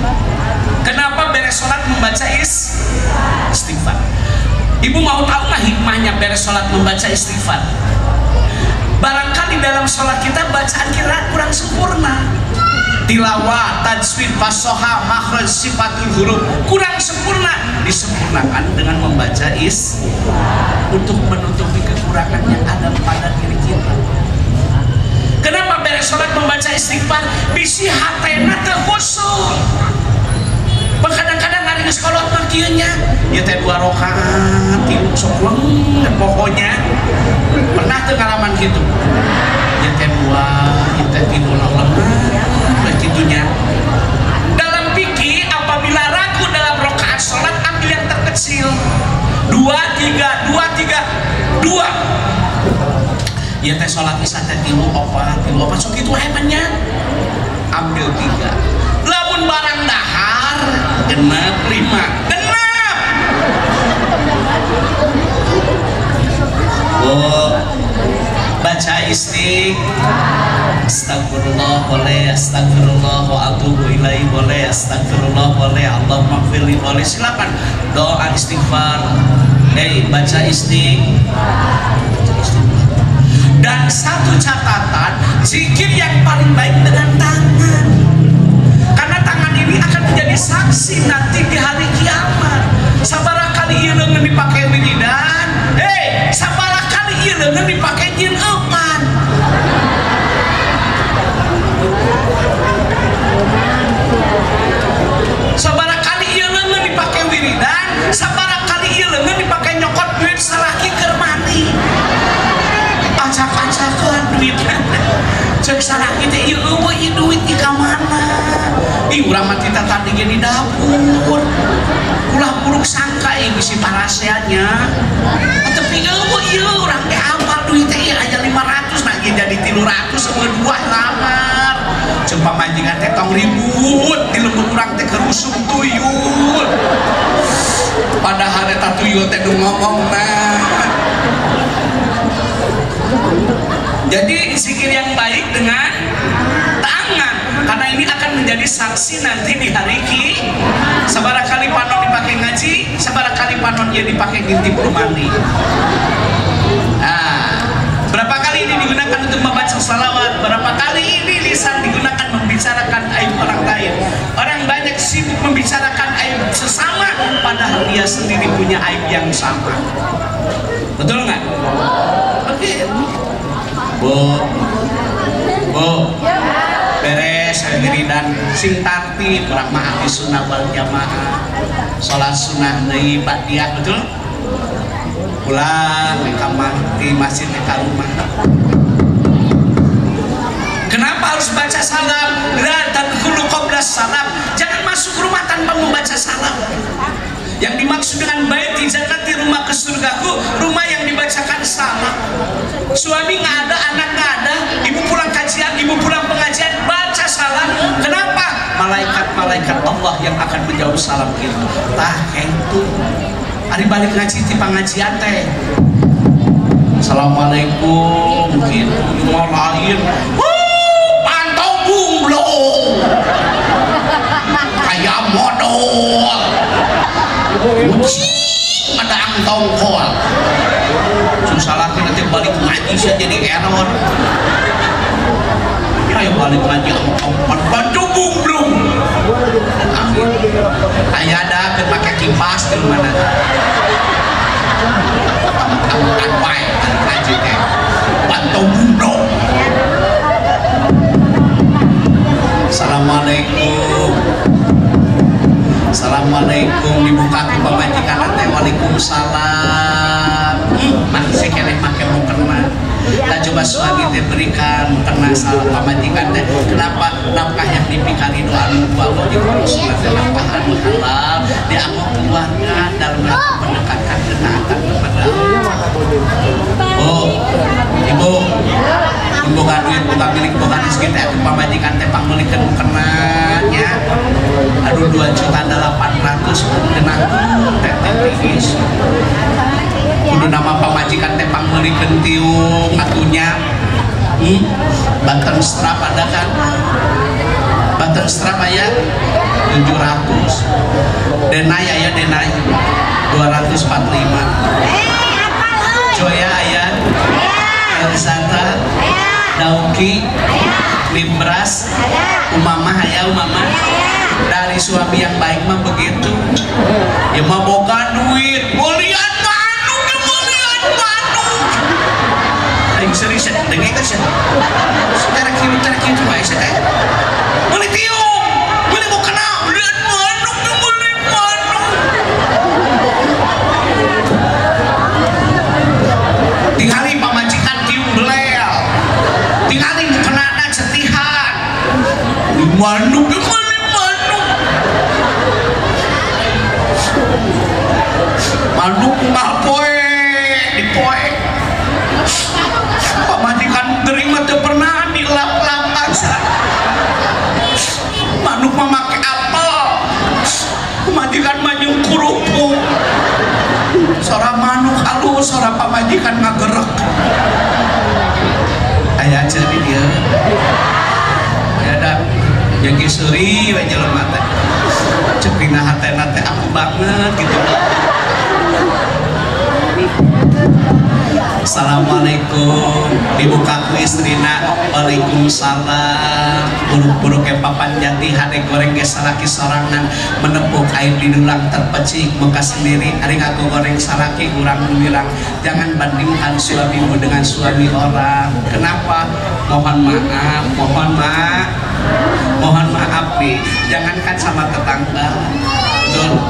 Kenapa beres sholat membaca istighfar? Ibu mau tahu nggak hikmahnya beres sholat membaca istighfar? Barangkali dalam sholat kita bacaan kita kurang sempurna. Tilawah, tajwid, fasoha, makhraj, sifatul huruf kurang sempurna. Disempurnakan dengan membaca untuk menutupi kekurangan yang ada pada diri kita. Kenapa beres sholat membaca istighfar? Bisi hatena teu khusyuk. Kadang-kadang hari sekolah makieunya ya teh 2 rakaat, 3 sok leung pokoknya. Pernah teu ngalaman gitu? Ya teh 2, ya teh 3 leung begitunya. Dalam fikih apabila ragu dalam rakaat sholat, ambil yang terkecil. 2, 3, 2. Ya teh sholat isya teh 3, 4 sok itu hebatnya. Ambil 3. Lamun barang dahar genep 5. Genep. Oh, baca astagfirullah boleh, astagfirullah wa atubu ilaihi boleh, astagfirullah boleh, Allahumma gfirli boleh. Silakan doa istighfar. Baca istighfar. Dan satu catatan, zikir yang paling baik dengan tangan, karena tangan ini akan menjadi saksi nanti di hari kiamat. Sabaraha kali ieu leungeun dipake wiridan, sabaraha kali ieu leungeun dipake nyin eupan. Sabaraha kali ieu leungeun dipake wiridan, sabaraha kali ieu leungeun dipake nyokot duit salaki keur mandi. Acak-acakan duit cek salaki teh ieu eueuh ieu duit di ka mana? Urang mah tita tadi ge di dapur. Ulah buruk sangka bisi paraseanya. Tapi eueuh ieu urang teh hafal duit teh aya 500 nah jadi 300 sama 2 lamar. Ceuk pamanjingan teh tong ribut di lembut urang teh kerusuk tuyul. Padahal eta tuyul teh nu ngomongna. Jadi zikir yang baik dengan tangan, karena ini akan menjadi saksi nanti di hari kiamat. Sabaraha kali panon dipakai ngaji, sabaraha kali panon dia dipakai ngintip mandi. Nah, berapa kali ini digunakan untuk membaca salawat? Berapa kali ini lisan digunakan membicarakan aib orang lain? Orang banyak sibuk membicarakan aib sesama, padahal dia sendiri punya aib yang sama. Betul nggak? Oke. Bu, Bu beres dan sing tartib urang mah ahli sunnah wal jamaah salat sunnah deui ba'diyah betul pulang ke kamar di masjid ke rumah. Kenapa harus baca salam? La tadkhulu qabla salam. Jangan masuk rumah tanpa membaca salam. Yang dimaksud dengan baiti jannati rumah ke surgaku, rumah yang dibacakan salam. Suami nggak ada, anak nggak ada, ibu pulang kajian, ibu pulang pengajian, baca salam. Kenapa? Malaikat-malaikat Allah yang akan menjawab salam itu. Tah itu. Ari balik ngaji di pengajian teh. Assalamualaikum gitu. Mau lain. Pantau bunglong. Kayak modal. Uci ada angkau kol. Susah lagi nanti balik ngaji saya jadi error. Ayo balik ngaji angkau bantu bunglong. Ayah ada pakai kipas di mana? Kan baik ngaji teh. Bantu bunglong. Assalamualaikum. Assalamualaikum dibuka ke pemajikan nanti. Waalaikumsalam. Masih kelih make mau kena. Kita coba suami teh berikan kena salam pemajikan teh. Kenapa nafkah yang dipikari doa Allah di Rasulullah nafkah anu halal dianggo keluarga dalam rangka mendekatkan ketaatan kepada Allah. Oh, ibu gak duit buka milik bukan rezeki teh atuh pamajikan teh pangmelikeun kena nya. Aduh 2.800.000 genah teh tiis. Kudu nama pamajikan teh pangmelikeun tiung atunya. Bahkan strap ada kan? Bahkan strap aya 700. Denai aya denai 245. Joya aya Elsata, Dauki, Limbras, Umamah aya Umamah. Dari suami yang baik mah begitu. Ya mah boga duit, bolian manuk, bolian manuk. Aing serius dengeng kan sih. Saudara kieu bae sih teh. Beli tiung, beli mau kenal, belian manuk, beli manuk. Tingali pamajikan tiung belel. Tingali kenana cetihan. Manuk manuk mah poe dipoe. Pamajikan terima teu pernah dilap-lap asa. Manuk mah make apel. Pamajikan mah jeung kerupuk. Sora manuk halus, sora pamajikan ngagerek. Aya aja di dieu. Ya da jeung geuseuri we jelema teh. Cek dina hatena teh aku banget gitu. Assalamualaikum dibuka ku istrina. Waalaikumsalam. Buruk-buruk ke papan jati hade goreng ge salaki sorangan menepuk air di dulang terpecik muka sendiri. Ari ngaku goreng salaki urang bilang jangan bandingkan suamimu dengan suami orang. Kenapa? Mohon maaf nih, jangankan sama tetangga. Betul.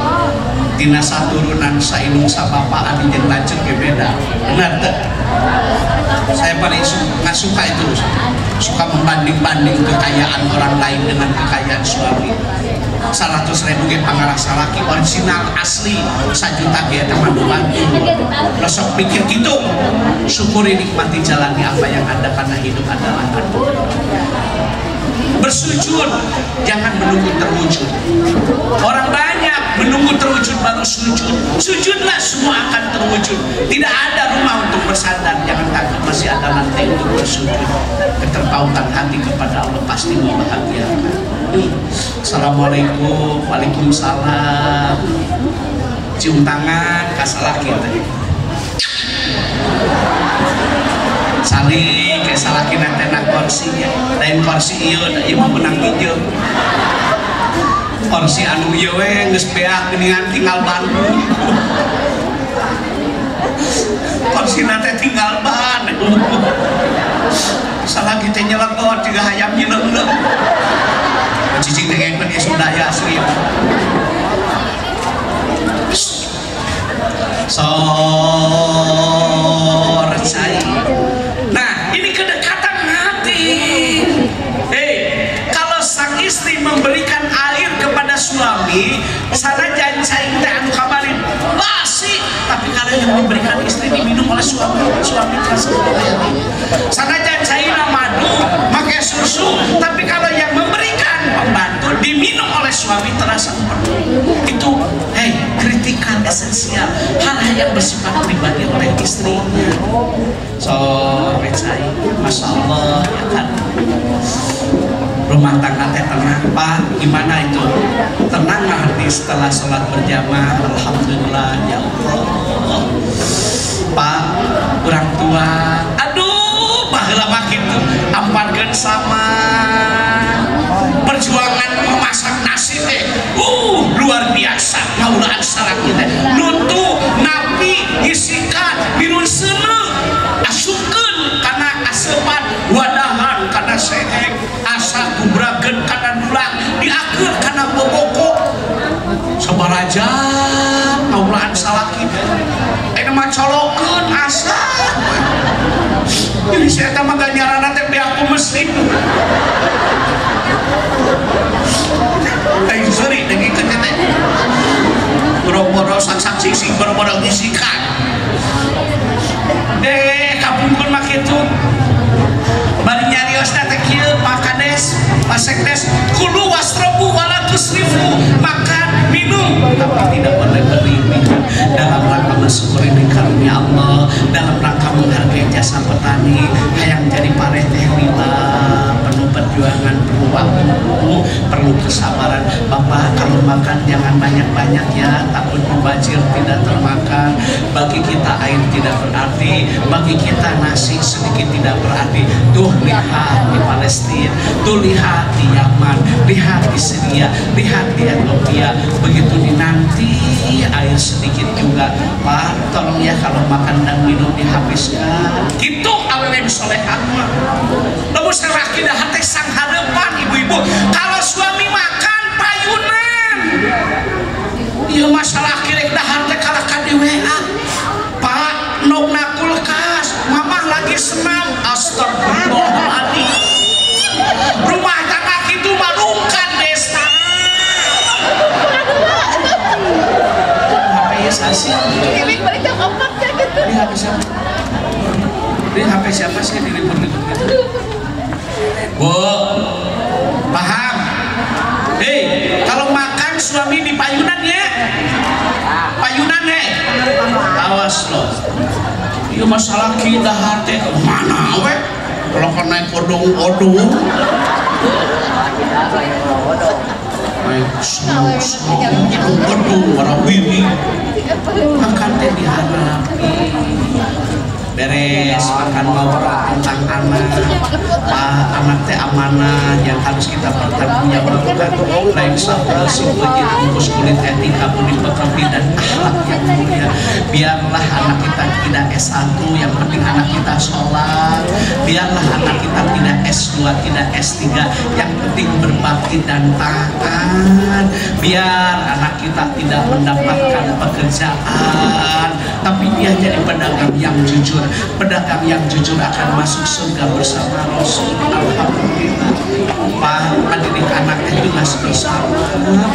Dina saturunan saindung sabapa anu jeung lanceuk ge beda. Benar teh? Saya paling nggak suka itu, suka membanding-banding kekayaan orang lain dengan kekayaan suami. 100.000 ge pangarasa laki original asli 1 juta ge eta mah bantu. Sok pikir gitu, syukuri nikmati jalani apa yang ada karena hidup adalah anugerah. Bersujud jangan menunggu terwujud. Orang banyak menunggu terwujud baru sujud. Sujudlah semua akan terwujud. Tidak ada rumah untuk bersandar. Jangan takut masih ada lantai untuk bersujud. Keterpautan hati kepada Allah pasti membahagiakan. Assalamualaikum. Waalaikumsalam. Cium tangan kasalah kita. Saling kayak salah kena tenak kursinya, lain kursi ieu mah menang hijau. Kursi anu ieu we geus beak geuningan tinggal ban. Kursi nate tinggal ban. salah kita nyelenggot juga hayam nyeleng-leng cicing dengan dia sudah ya asli sorcai. Nah ini kedekatan hati. Kalau sang istri memberikan air kepada suami sana jancain teh anu kabarin basi, tapi kalau yang memberikan istri diminum oleh suami terasa berbayar. Sana jancain madu pakai susu, tapi kalau yang memberikan pembantu diminum oleh suami terasa itu kritikan esensial hal-hal yang bersifat pribadi oleh istrinya. Becai, masya Allah ya kan. Rumah tangga teh tenang Pak, gimana itu? Tenang hati setelah sholat berjamaah, alhamdulillah ya Allah. Pak, orang tua, aduh baheula mah kitu, amparkeun sama perjuangan memasak nasi teh luar biasa. Ngaulaan salaki teh nutu napi ngisikan minun seuneu asupkeun kana asepan wadahan kana seek asa kubrageun kana dulang diakeun kana boboko sabaraja. Ngaulaan salaki eta mah colokeun asa jadi saya eta mah ganjaranna teh aku muslim. Seri dengan ketete boro-boro sak-sak sing boro-boro ngisikan kapungkun mak itu bari nyariosna teh kieu Pak Kades Pak Sekdes kulu wasrobu wala tusrifu, makan minum tapi tidak boleh berlebihan dalam rangka mensyukuri karunia Allah, dalam rangka menghargai jasa petani yang jadi pare teh lila penuh perjuangan, perlu waktu, perlu kesabaran. Bapak kalau makan jangan banyak-banyak ya, takut mubazir tidak termakan. Bagi kita air tidak berarti, bagi kita nasi sedikit tidak berarti. Tuh lihat di Palestina, tuh lihat di Yaman, lihat di Syria, lihat di Ethiopia. Begitu dinanti air sedikit juga Pak, tolong ya kalau makan dan minum dihabiskan. Gitu awewe solehan mah. Namun seraki dah hati sang harapan ibu-ibu. Kalau suami makan payunan, iya masalah kirek dah hati kalakan di WA. Pak, nok na kulkas, mamah lagi senam. Astagfirullahaladzim. Rumah tangga itu marungkan desa. HP ya sasi. Ini mereka apa gitu? Ini HP siapa? Ini HP siapa sih diliput-liput gitu? Bu, paham? Kalau makan suami di payunan ya, payunan awas loh. Iya masalah kita hati mana weh? Kalau kena naik odong-odong, naik odong warna wiwi, makan teh dihadapi. Beres makan ngobrol tentang anak, anak teh amanah yang harus kita pertanggungjawabkan. Lain sabda sibujit bungkus kulit etika budi pekerti dan akhlak yang mulia. Biarlah anak kita tidak S1, yang penting anak kita sholat. Biarlah anak kita tidak S2, tidak S3, yang penting berbakti dan taat. Biar anak kita tidak mendapatkan pekerjaan, tapi dia jadi pedagang yang jujur. Pedagang yang jujur akan masuk surga bersama Rasul. Alhamdulillah. Pak, mendidik anak itu masih bersama,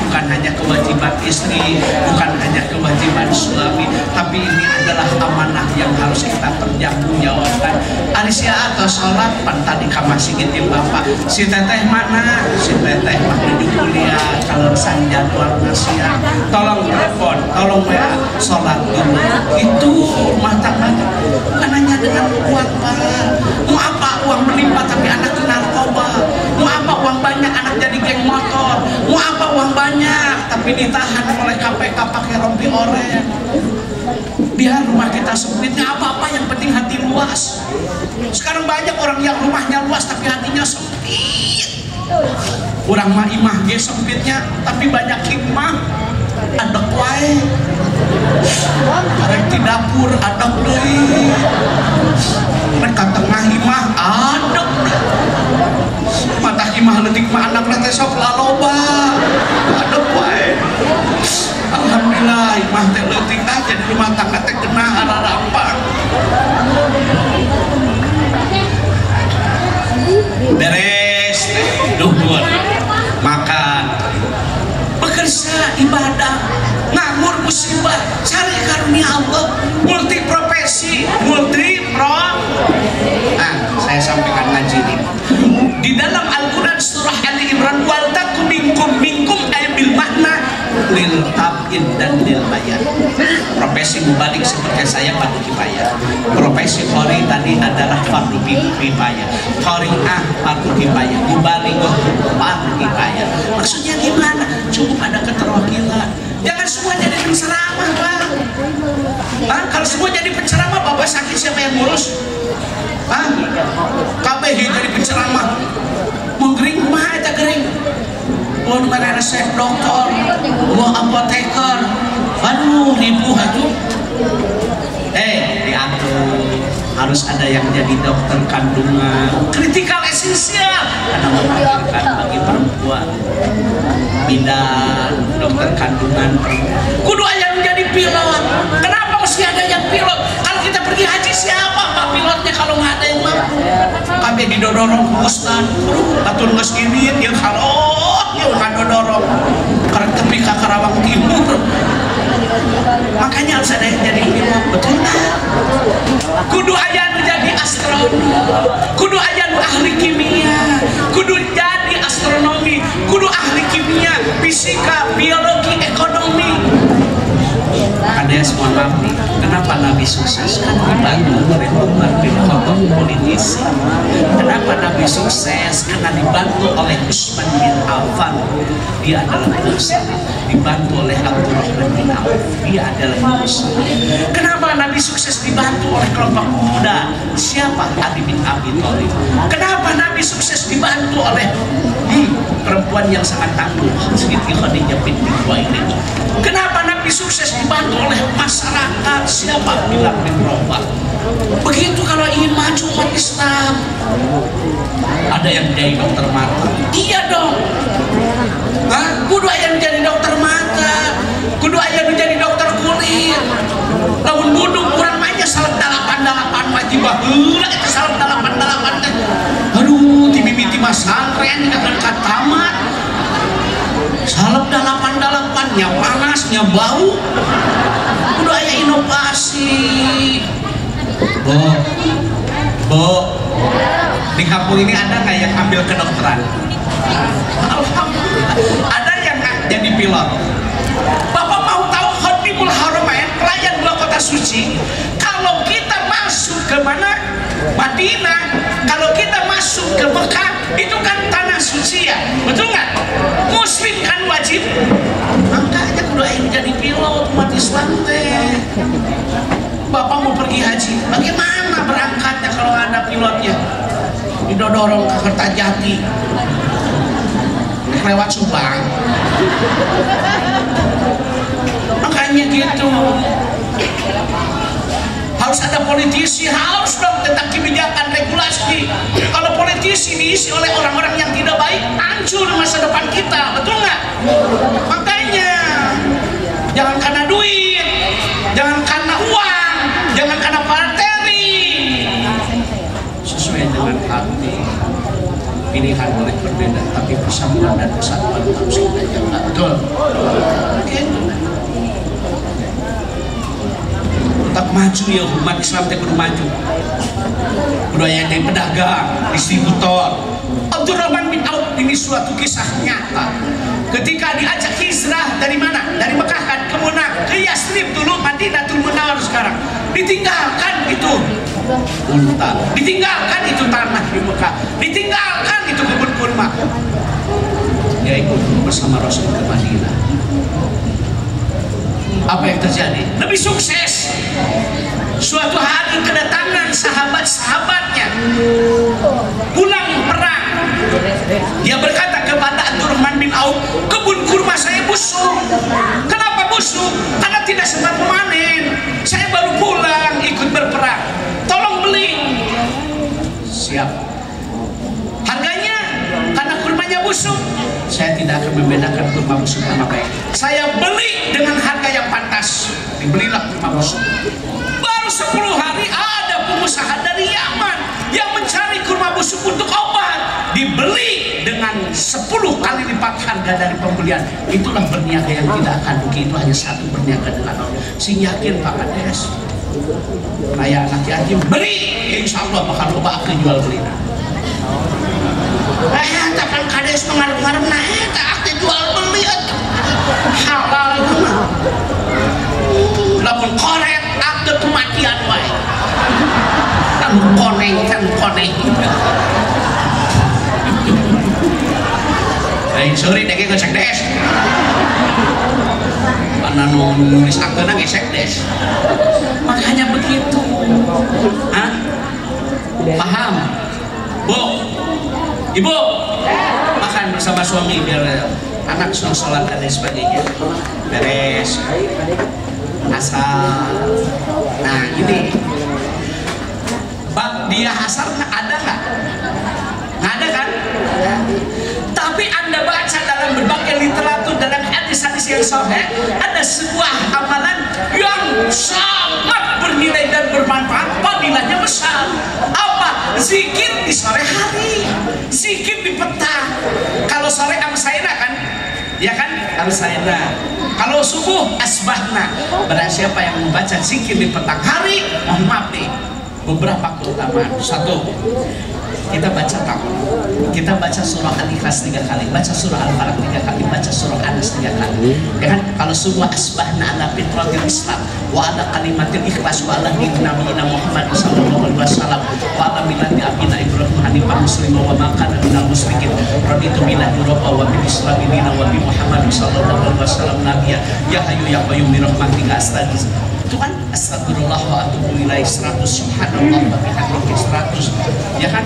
bukan hanya kewajiban istri, bukan hanya kewajiban suami, tapi ini adalah amanah yang harus kita pertanggungjawabkan. Alicia atau sholat tadi kamasi gitu Bapak. Si teteh mana? Si teteh menuju kuliah. Kalau sang jadwal nasihat, tolong telepon, tolong WA, sholat dulu. Itu rumah tangga. Bukan hanya dengan uang Pak. Mau apa uang berlimpah tapi anak narkoba? Mau apa uang banyak anak jadi geng motor? Mau apa uang banyak tapi ditahan oleh KPK pakai rompi oranye? Biar rumah kita sempitnya apa-apa, yang penting hati luas. Sekarang banyak orang yang rumahnya luas tapi hatinya sempit. Orang mah imah ge sempitnya tapi banyak hikmah. Ada kuai. Karena dapur adek deui. Ka tengah imah adek. Mata imah leutik mah anak teh sok laloba. Adek wae. Alhamdulillah imah teh leutik aja di rumah tangga teh genah ararampang. Beres duhur makan bekerja ibadah nganggur musibah cari karunia Allah multi profesi saya sampaikan ngaji ini di dalam Al-Quran surah Ali Imran wal takum minkum ay bil makna lil tabin dan lil bayan. Profesi mubalik seperti saya fardu kifayah, profesi qori tadi adalah fardu kifayah, qori'ah fardu kifayah, mubalik fardu kifayah. Maksudnya gimana? Cukup ada keterwakilan, jangan semua jadi penceramah Pak. Kalau semua jadi penceramah bapak sakit siapa yang ngurus? KBH jadi penceramah menggering mah eta gering mau mana resep dokter mau apoteker aduh ribu atuh diatur harus ada yang jadi dokter kandungan kritikal esensial karena melahirkan bagi perempuan bidan dokter kandungan kudu aya yang jadi pilot. Kenapa mesti ada yang pilot? Kalau kita pergi haji siapa pak pilotnya kalau nggak ada yang mampu? Kami didorong Ustaz atur geus gini yang halot yang ngadodorong karena tepi ka Karawang Timur. Makanya harus ada yang jadi pilot, betul nggak? Kudu aya nu jadi astronom, kudu aya nu ahli kimia, kudu jadi astronomi, kudu ahli kimia, fisika, biologi, ekonomi. Ada semua nabi. Kenapa nabi sukses? Kan dibantu oleh Umar bin Khattab politisi. Kenapa nabi sukses? Karena dibantu oleh Utsman bin Affan. Dia adalah muslim. Dibantu oleh Abdurrahman bin Auf. Dia adalah muslim. Kenapa nabi sukses? Dibantu oleh kelompok muda. Siapa? Ali bin Abi Thalib. Kenapa nabi sukses? Dibantu oleh perempuan yang sangat tangguh Siti Khadijah binti Khuwailid. Kenapa nabi sukses? Dibantu oleh masyarakat. Siapa? Bilal bin Rabah. Begitu kalau ingin maju umat Islam. Ada yang jadi dokter mata, iya dong. Kudu aya jadi dokter mata, kudu aya jadi dokter kulit. Lamun budung kurang mainnya salep 88 mah tiba heula eta salep 88 teh. Aduh timimiti mah santren dengan katamat. Salep 88 nya panas nya bau. Kudu aya inovasi. Bo, di kampung ini ada nggak yang ambil kedokteran? Alhamdulillah. Ada yang jadi pilot. Bapak mau tahu Khodimul Haramain, pelayan dua kota suci? Kalau kita masuk ke mana? Madinah. Kalau kita masuk ke Mekah, itu kan tanah suci ya, betul nggak? Muslim kan wajib. Makanya kudu aing jadi pilot umat Islam teh. Bapak mau pergi haji, bagaimana berangkatnya kalau ada pilotnya? Didorong ke Kertajati, lewat Subang. Makanya gitu. Harus ada politisi, harus dong tentang kebijakan regulasi. Kalau politisi diisi oleh orang-orang yang tidak baik, hancur masa depan kita, betul nggak? Makanya jangan karena duit, jangan karena uang, jangan karena materi, sesuai dengan hati. Pilihan boleh berbeda, tapi persatuan dan kesatuan harus kita jaga. Betul. Gitu. Tetap maju ya umat Islam teh kudu maju. Kudu aya jadi pedagang, distributor. Abdurrahman bin Auf ini suatu kisah nyata. Ketika diajak hijrah dari mana? Dari Mekah kan ke Munaf, ke Yasrib dulu, Madinatul Munawwar sekarang. Ditinggalkan itu unta, ditinggalkan itu tanah di Mekah, ditinggalkan itu kebun kurma. Dia ikut bersama Rasul ke Madinah. Apa yang terjadi? Lebih sukses. Suatu hari kedatangan sahabat-sahabatnya pulang perang. Dia berkata kepada Abdurrahman bin Auf, kebun kurma saya busuk. Kenapa busuk? Karena tidak sempat memanen. Saya baru saya tidak akan membedakan kurma busuk sama baik. Saya beli dengan harga yang pantas. Dibelilah kurma busuk. Baru 10 hari ada pengusaha dari Yaman yang mencari kurma busuk untuk obat. Dibeli dengan 10 kali lipat harga dari pembelian. Itulah berniaga yang tidak akan rugi. Itu hanya satu berniaga dengan Allah. Sing yakin Pak Kades. Kayak anak yatim beli, insya Allah bakal loba ke jual beli. Tapi Kades mengarep-ngarep nah eta aktif jual beli halal itu mah. Lamun korek aktif kematian wae. Kan koneng. Sorry deh ke sekdes. Mana nulis akeuna ge sekdes. Makanya begitu. Hah? Paham? Bu, Ibu, makan bersama suami biar anak sudah sholat dan lain sebagainya. Beres. Asal. Nah ini bab dia asar ada nggak? Nggak ada kan? Tapi Anda baca dalam berbagai literatur, dalam hadis-hadis yang sahih, ada sebuah amalan yang sangat bernilai dan bermanfaat, fadilahnya besar. Apa? Zikir di sore hari, zikir di petang. Kalau sore amsaina kan, ya kan? Amsaina. Kalau subuh asbahna. Barang siapa yang membaca zikir di petang hari, mohon maaf nih, beberapa keutamaan. Satu, kita baca tahu, kita baca surah Al-Ikhlas 3 kali, baca surah Al-Falaq 3 kali, baca surah Anas 3 kali. Ya kan? Kalau semua asbahna ala fitratil Islam wa ala kalimatil ikhlas wa ala nabiyina Muhammad sallallahu alaihi wasallam wa ala millati abina Ibrahim hanifan musliman wa ma kana minal musyrikin raditu billahi rabba wa bil Islam dinna wa bi Muhammad sallallahu alaihi wasallam nabiyya ya hayyu ya qayyum bi rahmatika astaghfir. Itu kan astagfirullah wa atubu ilaih 100, subhanallah wa bihamdihi 100. Ya kan?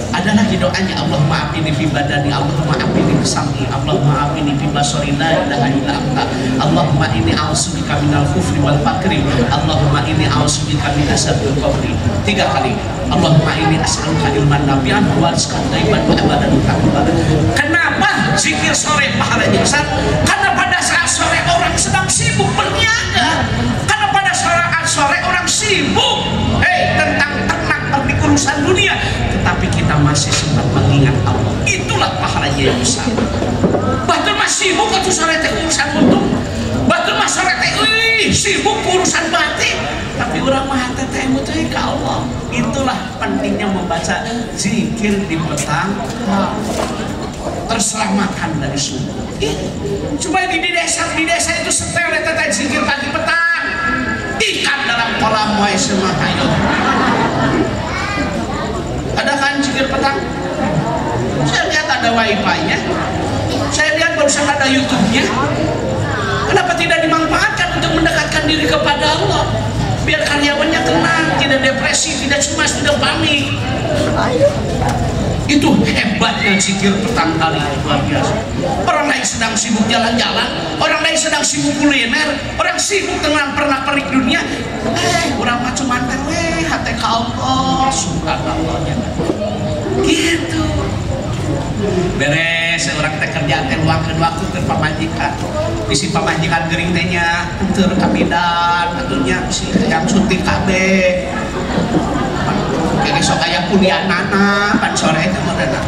Ada lagi doanya, Allahumma afini fi badani, Allahumma afini fi sam'i, Allahumma afini fi basari, la ilaha illa anta, Allahumma inni a'udzubika minal kufri wal fakri, Allahumma inni a'udzubika min azabil qabri. 3 kali. Allahumma inni as'aluka ilman nafi'an wa rizqan thayyiban wa amalan mutaqabbalan. Kenapa zikir sore pahalanya besar? Karena pada saat sore orang sedang sibuk berniaga. Karena pada saat sore orang sibuk tentang ternak di urusan dunia, tetapi kita masih sempat mengingat Allah. Itulah pahalanya yang besar. Batul mas sibuk atau sore teh urusan untung, batul mas sore teh sibuk urusan batin, tapi orang mah teh mutuh ke Allah. Itulah pentingnya membaca zikir di petang, terselamatkan dari subuh. Cuma di desa itu setel teh zikir pagi petang, ikan dalam kolam wae semua ayo. Ada kan zikir petang? Saya lihat ada wifi-nya, saya lihat barusan ada YouTube-nya. Kenapa tidak dimanfaatkan untuk mendekatkan diri kepada Allah? Biar karyawannya tenang, tidak depresi, tidak cemas, tidak panik. Itu hebatnya zikir petang hari, luar biasa. Orang lain sedang sibuk jalan-jalan, orang lain sedang sibuk kuliner, orang sibuk dengan pernak-pernik dunia. Orang mah cuma hati ke Allah, subhanallahnya. Gitu. Beres orang teh kerja teh luangkeun waktu ke pamajikan. Bisi pamajikan geuring teh nya keur kabidan atunya si yang suntik kabeh. Kene sok aya kuliahnana pan sore teh modana.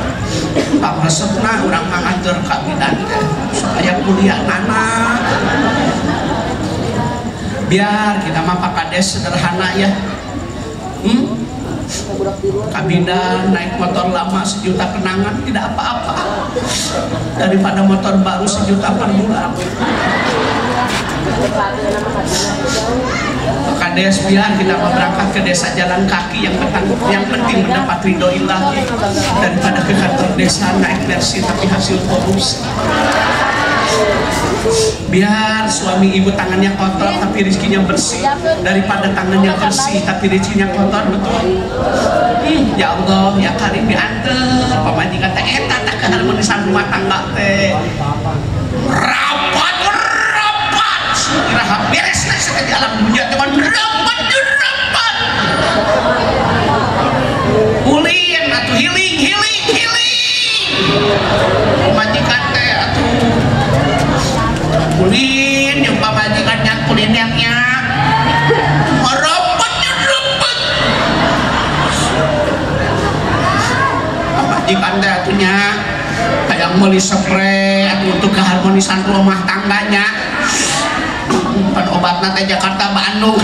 Pangresepna urang mah nganter kabidan teh sok aya kuliahnana. Biar kita mah Pak Kades sederhana ya. Kabidan naik motor lama 1 juta kenangan tidak apa-apa daripada motor baru 1 juta per bulan. Pak Kades biar kita mau berangkat ke desa jalan kaki, yang penting mendapat ridho ilahi daripada ke kantor desa naik versi tapi hasil korupsi. Biar suami ibu tangannya kotor tapi rezekinya bersih daripada tangannya bersih tapi rezekinya kotor, betul. Ya Allah ya Karim diantar pamajikan teh eta teh keharmonisan rumah tangga teh rapat segera beres lah sekali alam dunia teman rapat ulin atau healing pamajikan teh kulinernya merepetnya repet majikan teh atunya kayak beli spray untuk keharmonisan rumah tangganya pan obatna teh Jakarta Bandung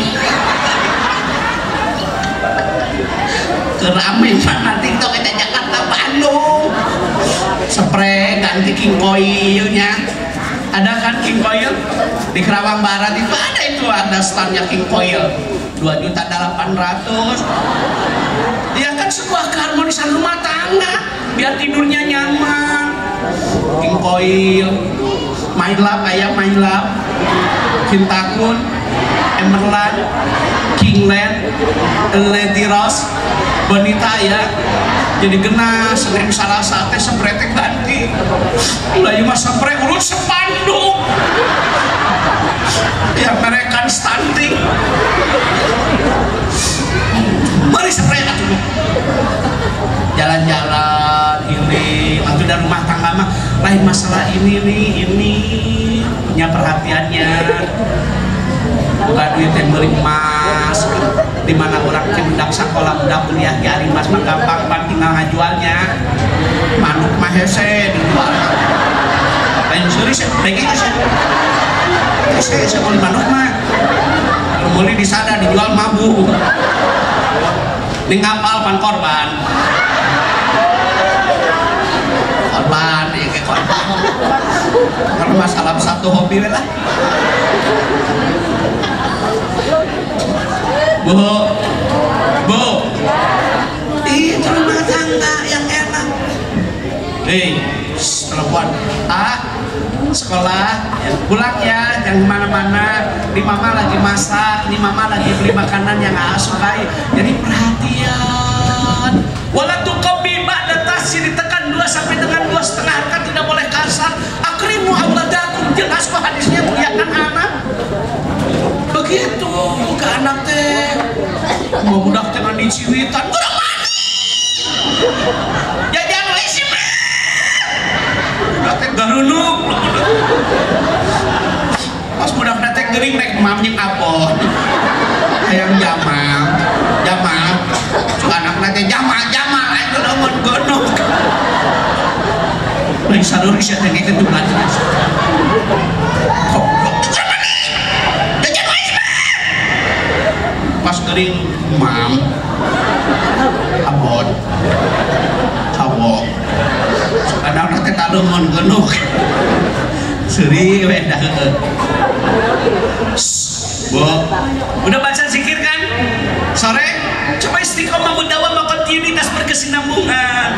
kerame mana TikTok teh Jakarta Bandung spray ganti king coil-nya ada kan king coil di Kerawang Barat itu ada standnya king coil 2.800.000 ya kan sebuah keharmonisan rumah tangga biar tidurnya nyaman king coil my love ayam my love Cintakun Emerald Kingland Lady Rose Bonita ya jadi kena Senin Salasa teh spray teh ganti ulah mah spray urut sepanduk ya American stunting mari spray atuh jalan-jalan ini waktu dari rumah tangga mah lain masalah ini punya perhatiannya bukan duit yang beli emas dimana orang cendak sekolah udah kuliah di hari emas mah gampang pan tinggal ngajualnya manuk mah hese dijual lain suri sih baik itu sih saya beli manuk mah beli di sana dijual mabu ini ngapal pan korban ya kayak korban karena masalah satu hobi lah Bu itu rumah tangga yang enak telepon sekolah ya, pulang ya jangan kemana-mana di mama lagi masak di mama lagi beli makanan yang sukai jadi perhatian walau kopi ba'da tasir ditekan 2 sampai dengan 2,5 kan tidak boleh kasar akrimu auladakum jelas kok hadisnya muliakan anak begitu ke anak teh mau budak teh mandi ciwitan udah mandi jajan we sih mah budak teh garunuk pas budak teh geuning rek mamnyeng apot hayang Jamal cuk anakna teh Jamal ayo nongol-gonok lain saruri sia teh ngeukeun tugas pas kering mam abot cowok kadang nanti talungan genuk seri wedah Bu udah baca zikir kan sore coba istiqomah mendawam kontinuitas berkesinambungan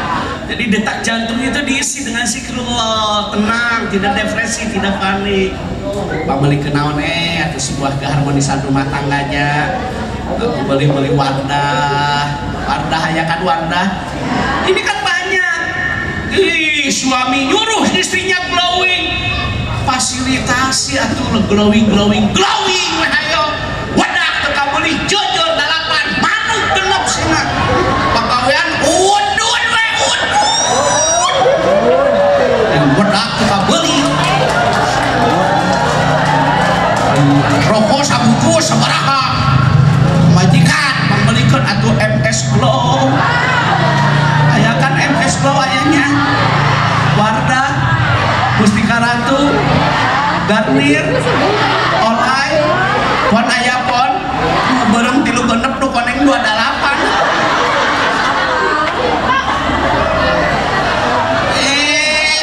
jadi detak jantung itu diisi dengan zikrullah tenang tidak depresi tidak panik pameli kenaon atau sebuah keharmonisan rumah tangganya beli Wardah hayakan Wardah ini kan banyak suami nyuruh istrinya glowing fasilitasi atau glowing ayo Wardah teka beli jujur 8 manuk genep sina pagawean udun dan Wardah teka beli rokok sabuku sabaraha majikan membelikan atau MS Glow ayakan MS Glow ayahnya Wardah Mustika Ratu Garnier Olay Wan Ayapon bareng 3 genep nu koneng 28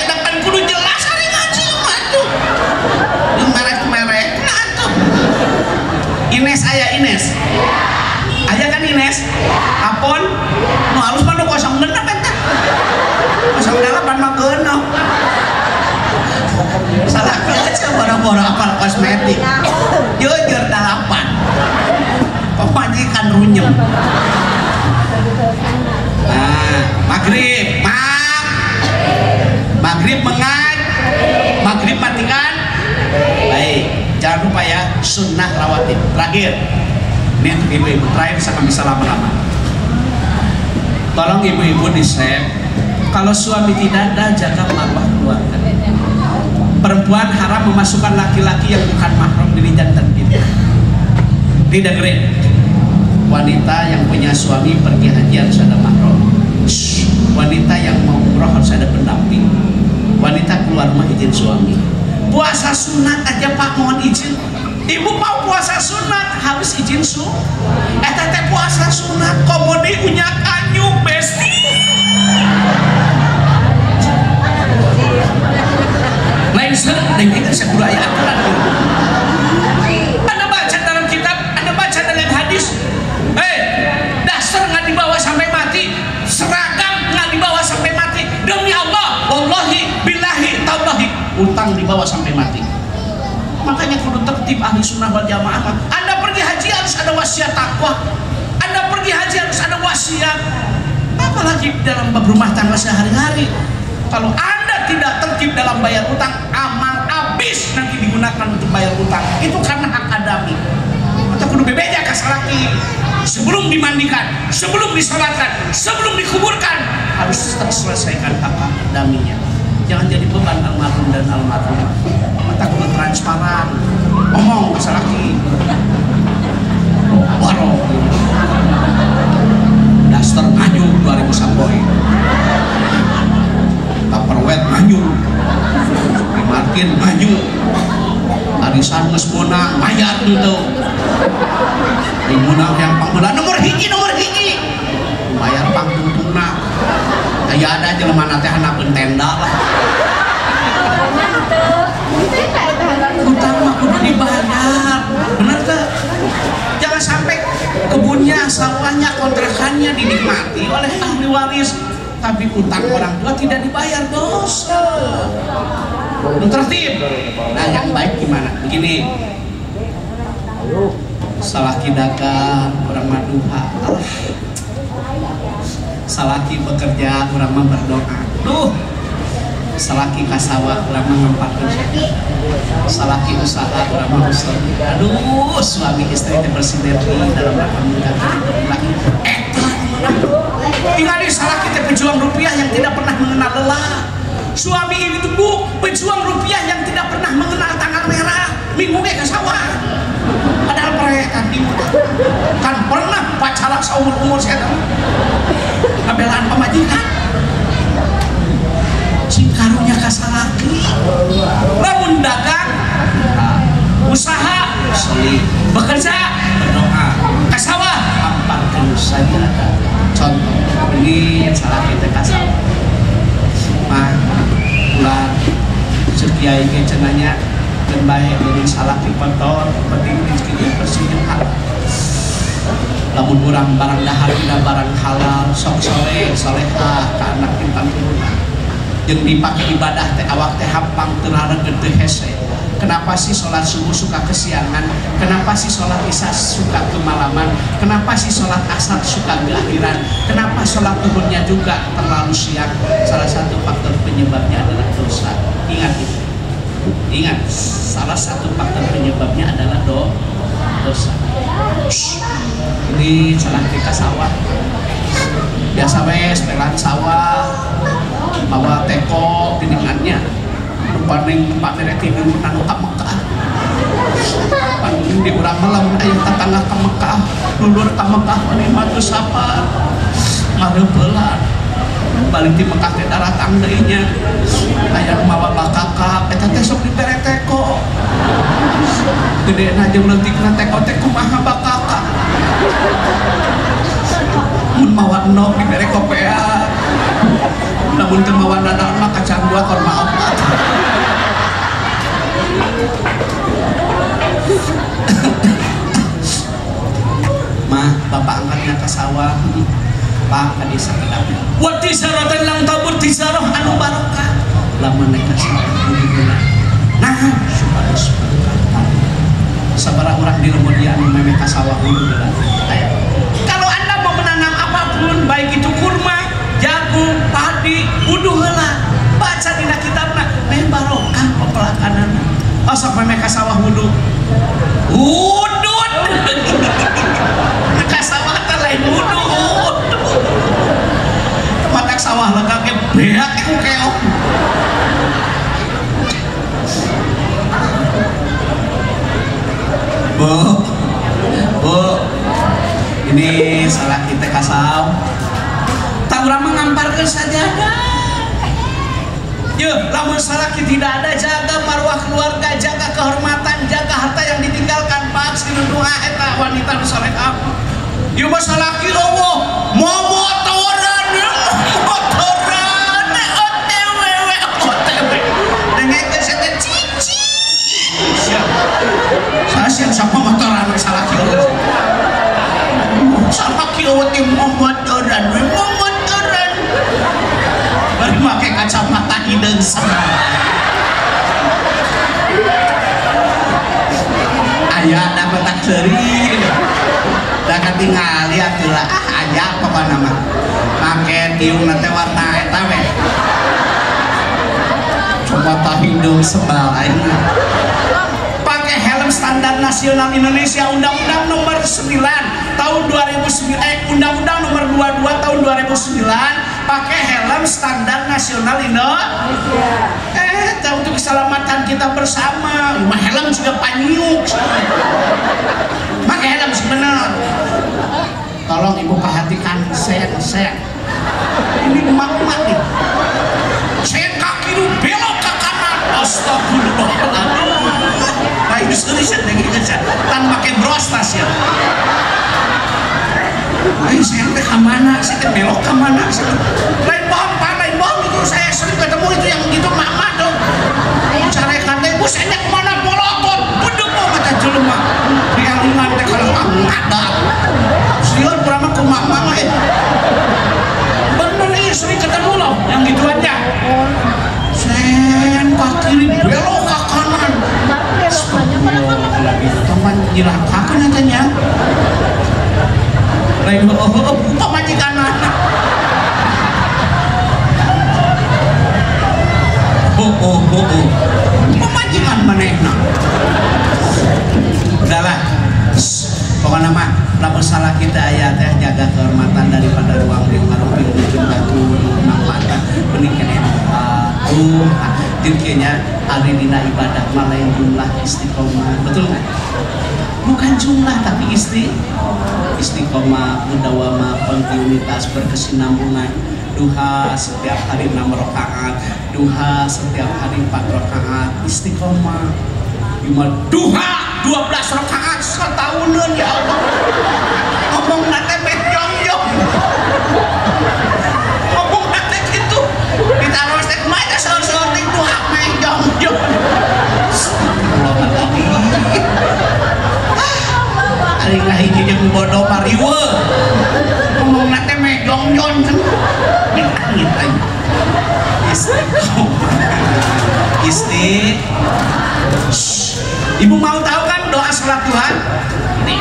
depan kudu jelas hari ngaji mah tuh yang merek nah tuh Ines aya kan Ines apon nu halus mah nu 06 eta 08 mah geuneuh salah aja boro-boro apal kosmetik jujur 8 pemajikan runyem maghrib mengat maghrib matikan baik jangan lupa ya sunnah rawatib terakhir ini untuk ibu-ibu terakhir saya bisa lama-lama tolong ibu-ibu di share kalau suami tidak ada jaga marwah keluarga perempuan haram memasukkan laki-laki yang bukan mahram diri jantan kita Didengerin, wanita yang punya suami pergi haji harus ada mahram. Wanita yang mau umroh harus ada pendamping. Wanita keluar rumah izin suami. Puasa sunat aja Pak mohon izin. Ibu mau puasa sunat harus izin su. Tete puasa sunat komodi punya kanyu besti. Lain sering dengan sebudaya aturan. Anda baca dalam kitab, Anda baca dalam hadis. Dasar nggak dibawa sampai mati, seragam nggak dibawa sampai mati. Demi Allah, wallahi, billahi, taubahi, utang dibawa sampai mati. Makanya kudu tertib ahli sunnah wal jamaah. Anda pergi haji harus ada wasiat takwa. Anda pergi haji harus ada wasiat. Apalagi dalam rumah tangga sehari-hari. Kalau Anda tidak tertib dalam bayar utang, amal habis nanti digunakan untuk bayar utang. Itu karena hak adami. Atau kudu bebeja kasalaki. Sebelum dimandikan, sebelum disolatkan, sebelum dikuburkan, harus terselesaikan hak adaminya. Jangan jadi beban almarhum dan almarhumah. Mata kudu transparan, ngomong kasalaki. Waro. Daster nganyur 2000 sampoi. Tupperware nganyur. Dimarkin nganyur. Arisan geus meunang mayar gitu. Di menang yang pangmuda nomor hiji bayar pangtungtungna. Aya ada jelema teh hanapeun tenda lah. Utang mah kudu dibayar. Bener teh? Jangan sampai kebunnya, sawahnya, kontrakannya dinikmati oleh ahli waris, tapi utang orang tua tidak dibayar, dosa. Tertib. Nah, yang baik gimana? Begini. Salaki dagang, orang maduha. Salaki bekerja, orang mah berdoa. Duh. Salaki kasawah, orang mah ngempatkeun saja. Salaki usaha, orang mah usaha. Aduh, suami istri teh bersinergi dalam rangka menggandeng. Tinggali salaki teh pejuang rupiah yang tidak pernah mengenal lelah. Suami itu bu, pejuang rupiah yang tidak pernah mengenal tanggal merah. Minggu ge ka sawah. Padahal perayaan di kan pernah pacaran seumur-umur saya tahu. Kabelaan pemajikan. Sing karunya ka salaki. Lamun dagang, usaha, seli, bekerja, berdoa. Ka sawah, ampangkeun sajadah. Contoh, ini salaki teh ka sawah. Mah ulah sekiai ke cenanya dan baik dari salah kotor penting rezeki bersih halal. Lamun urang barang dahar tidak barang halal sok soleh solehah ka anak pintan turuna jeung dipake ibadah teh awak teh hampang teu rareget teu hese. Kenapa sih sholat subuh suka kesiangan? Kenapa sih sholat isya suka kemalaman? Kenapa sih sholat asar suka keakhiran? Kenapa sholat zuhurnya juga terlalu siang? Salah satu faktor penyebabnya adalah dosa. Ingat itu. Ingat, salah satu faktor penyebabnya adalah dosa. Ini salah kita sawah. Biasa wes pelan sawah, bawa teko piningannya. Paling pamer tidur nang ka Mekah. Paling di urang malam aya tetangga ka Mekah, lulur ka Mekah nikmat safar. Ngareupelan. Balik di Mekah teh daratang deui nya. Aya mawa bakakak eta teh sok dibere teko. Gedena jeung leutikna teko teh kumaha bakakak. Mun mawa endog dibere kopea. Namun teu mawa dadang mah kacang dua kor maaf. Mah bapak angkatnya ke sawah, pak ka desa kedapur. Wa tisaratan lang tabur tisarah anu barokah. Lamun naik ka sawah hubungan. Nah, supados berkah. Sabaraha urang di lembur dia anu meme ka sawah hubungan. Kalau Anda mau menanam apapun, baik itu kurma, jagung, padi, wudu heula. Baca dina kitabna, meh barokah pepelakanana. Osok meme ka sawah wudu. Wudud. Ka sawah teh lain wudu. Matak sawah lega ge beak ku keong. Bu, ini salah kita kasau tak urang mengamparkan sajadah. Ya, lamun salaki tidak ada, jaga marwah keluarga, jaga kehormatan, jaga harta yang ditinggalkan. Pak sinu doa eta wanita nu salehah. Ieu mah salaki eueuh momotoran, OTW. Dengekeun saya cici. Sasieun sama motoran salaki eueuh. Salaki eueuh teh momotoran. Bari make kacamata hideung sama. Aya da betak seuri. Da katingali atuh lah aya pokona mah. Make tiungna teh warna eta we. Kacamata hideung sebal ayeuna. Pakai helm standar nasional Indonesia Undang-Undang Nomor 9 tahun 2009 Undang-Undang Nomor 22 tahun 2009 pakai helm standar nasional Indonesia. Untuk keselamatan kita bersama. Mah helm juga panyuk. Pakai helm sebenar. Tolong ibu perhatikan sen. Ini emak-emak nih. Sen kaki lu belok ke kanan. Astagfirullahaladzim. Nah itu seriusan lagi kerja. Tan pakai brostas ya. Ayo saya teh kemana? Saya teh belok kemana? Lain bohong itu saya sering ketemu itu yang gitu mama dong. Cara kata ibu saya kemana molotot? Budek mau kata jelema. Dialingan teh kalau ada. Siun kurang ke mama bener nih sering ketemu loh yang gitu aja. Sen ke kiri belok ke kanan. Teman nyilakakan katanya. Lain buka majikan anak. Pemajikan manehna. Udahlah. Pokoknya mah lamun salah kita aya teh jaga kehormatan daripada ruang lingkungan bikin batu manfaatkan peningkatan tuh intinya ari dina ibadah mah lain jumlah istiqomah. Betul nggak? Bukan jumlah tapi istiqomah, mudawamah, kontinuitas, berkesinambungan. Duha setiap hari 6 rakaat, duha setiap hari 4 rakaat, istiqomah. Duha 12 rakaat setahunan ya Allah. Ngomong nate jong-jong. Ngomong nate gitu. Ditaruh teh mah seur-seur ting duha meh jong-jong. Ari ngahiji jeung bodoh mariwe. Ngomong nate meh jong-jong kan. Angin aja. Ibu mau tahu kan doa salat Tuhan? Nih.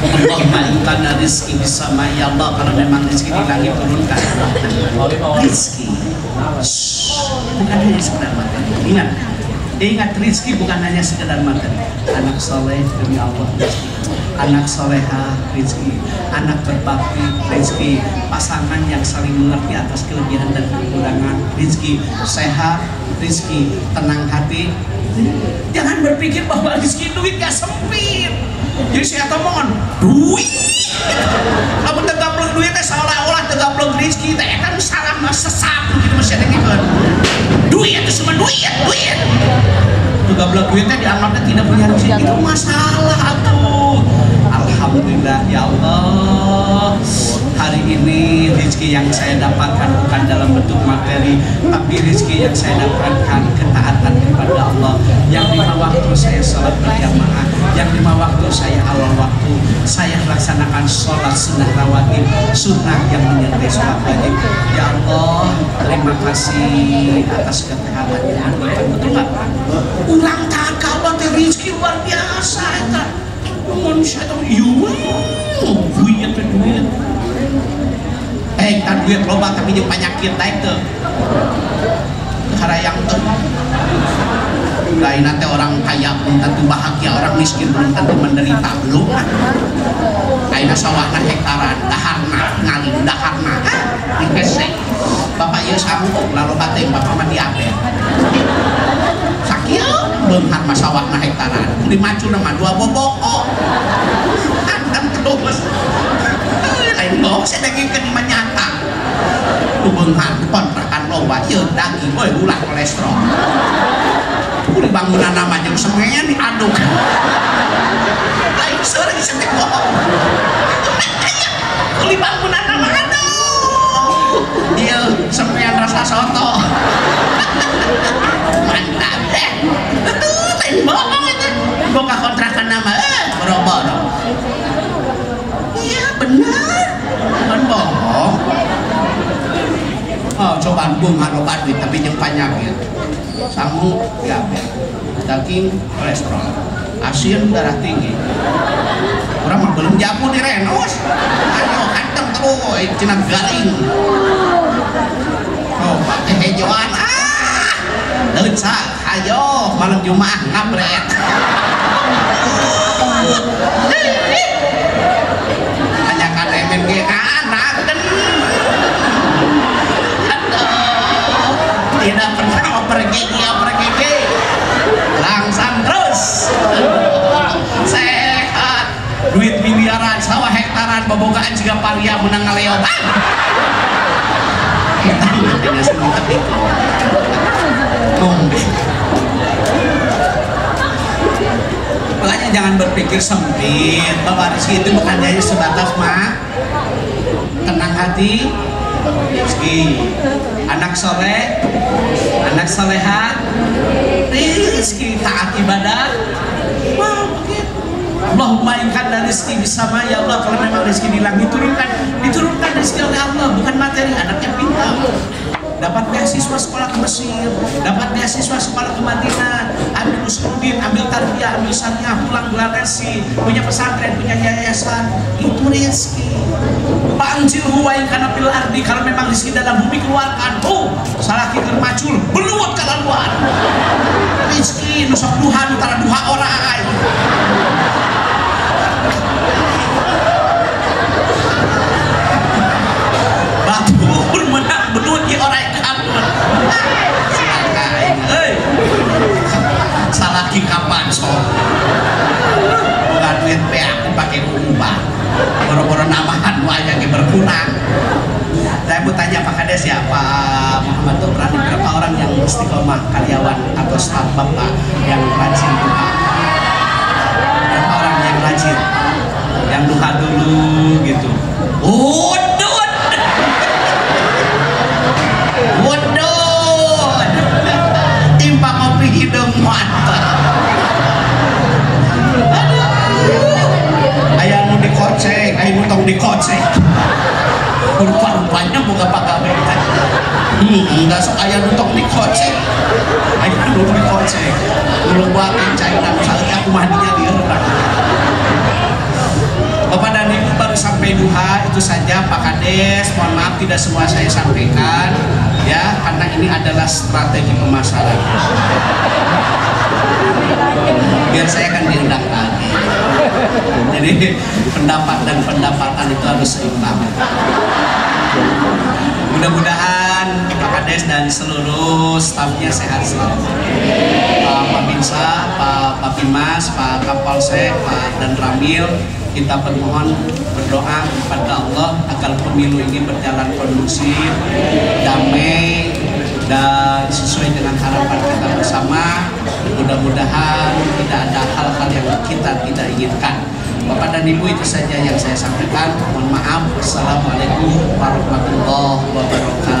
Allahumma inna rizki bisama ya Allah, kalau memang rizki di langit turunkan. Rizki. Bukan hanya sekedar materi. Ingat rizki bukan hanya sekedar materi. Anak soleh demi Allah rizki. Anak soleha rizki, anak berbakti rizki, pasangan yang saling mengerti atas kelebihan dan kekurangan rizki, sehat rizki, tenang hati. Jangan berpikir bahwa rizki duit gak sempit. Jadi saya omongan duit, kamu tegaplek duit teh seolah-olah tegaplek rizki teh kan salah mas sesat gitu masih ada gitu. Duit itu cuma duit. Tegaplek duit teh dianggapnya tidak punya rizki itu masalah tuh. Alhamdulillah ya Allah, hari ini rezeki yang saya dapatkan bukan dalam bentuk materi, tapi rezeki yang saya dapatkan ketaatan kepada Allah. Yang 5 waktu saya sholat berjamaah, yang 5 waktu saya awal waktu saya laksanakan sholat sunnah rawatib, sunnah yang menyertai sholat wajib. Ya Allah, terima kasih atas kesehatan yang diberikan. Betul nggak? Ulang kakak rezeki luar biasa. Manusia itu duit. Kan duit loba tapi jeung penyakit itu harayang tuh. Lain nanti orang kaya belum tentu bahagia, orang miskin belum tentu menderita, belum. Lain sawahna hektaran, daharna ngalin daharna dikesek. Bapak ieu sanggup lalu batin bapak mah diaper. Sakieu beunghar mah sawahna hektaran, di macu nama 2 boboko. Kan terus tembok saya dagingkan menyata hubungan kontrakan loba iya daging woy ulah kolesterol udah bangunan namanya semuanya diaduk lain sering setek bohong udah bangunan nama aduh iya semuanya rasa soto mantap deh itu lain bohong itu buka kontrakan nama boro-boro iya benar bukan bohong oh cobaan bung harokan duit tapi yang penyakit sangu diabetes daging kolesterol asin darah tinggi orang mah belum jago di renos ayo kantong terus cina garing oh pakai hijauan lensa ayo malam Jumat ngabret hanya kan MNG anak tidak pernah pergi langsung terus sehat duit miliaran sawah hektaran bobogaan juga paria menang ngaleoban kita ingatnya semua ketika ngombe makanya jangan berpikir sempit bahwa rezeki itu bukan hanya sebatas mah tenang hati rezeki anak soleh anak soleha rizki taat ibadah wah begitu Allahumma inkan dan rizki bersama ya Allah kalau memang rizki di langit diturunkan rizki oleh Allah bukan materi anaknya pintar dapat beasiswa sekolah ke Mesir dapat beasiswa sekolah ke Madinah ambil usuludin ambil tarbiyah ambil syariah pulang gelar resi punya pesantren punya yayasan itu rizki Panjir huwain karena pil ardi kalau memang rizki dalam bumi keluarkan salah kikir macul beluat kalau luar rizki nusok duha antara duha orang batur menang beluat di orang salah kapan so bukan duit pe aku pakai ubah boro-boro namahan wajah berkurang saya mau tanya Pak Kades ya Pak Muhammad tuh berarti berapa orang yang istiqomah karyawan atau staf Bapak yang rajin duha berapa orang yang rajin yang duha dulu gitu udut timpa kopi hidung mantap ayah nu dikocek ayah nu tong dikocek rupa-rupanya bukan pagawe enggak sok ayah nu tong dikocek ayah nu dikocek dulu buat cairan misalnya aku mandinya dia Bapak dan Ibu baru sampai duha itu saja Pak Kades mohon maaf tidak semua saya sampaikan ya karena ini adalah strategi pemasaran biar saya akan diundang lagi jadi pendapat dan pendapatan itu harus seimbang mudah-mudahan Pak Kades dan seluruh stafnya sehat selalu Pak Binsa, Pak Bimas, Pak Kapolsek, Pak dan Ramil kita bermohon berdoa kepada Allah agar pemilu ini berjalan kondusif, damai dan sesuai dengan harapan kita bersama. Mudah-mudahan tidak ada hal-hal yang kita tidak inginkan. Bapak dan Ibu itu saja yang saya sampaikan. Mohon maaf. Assalamualaikum warahmatullahi wabarakatuh.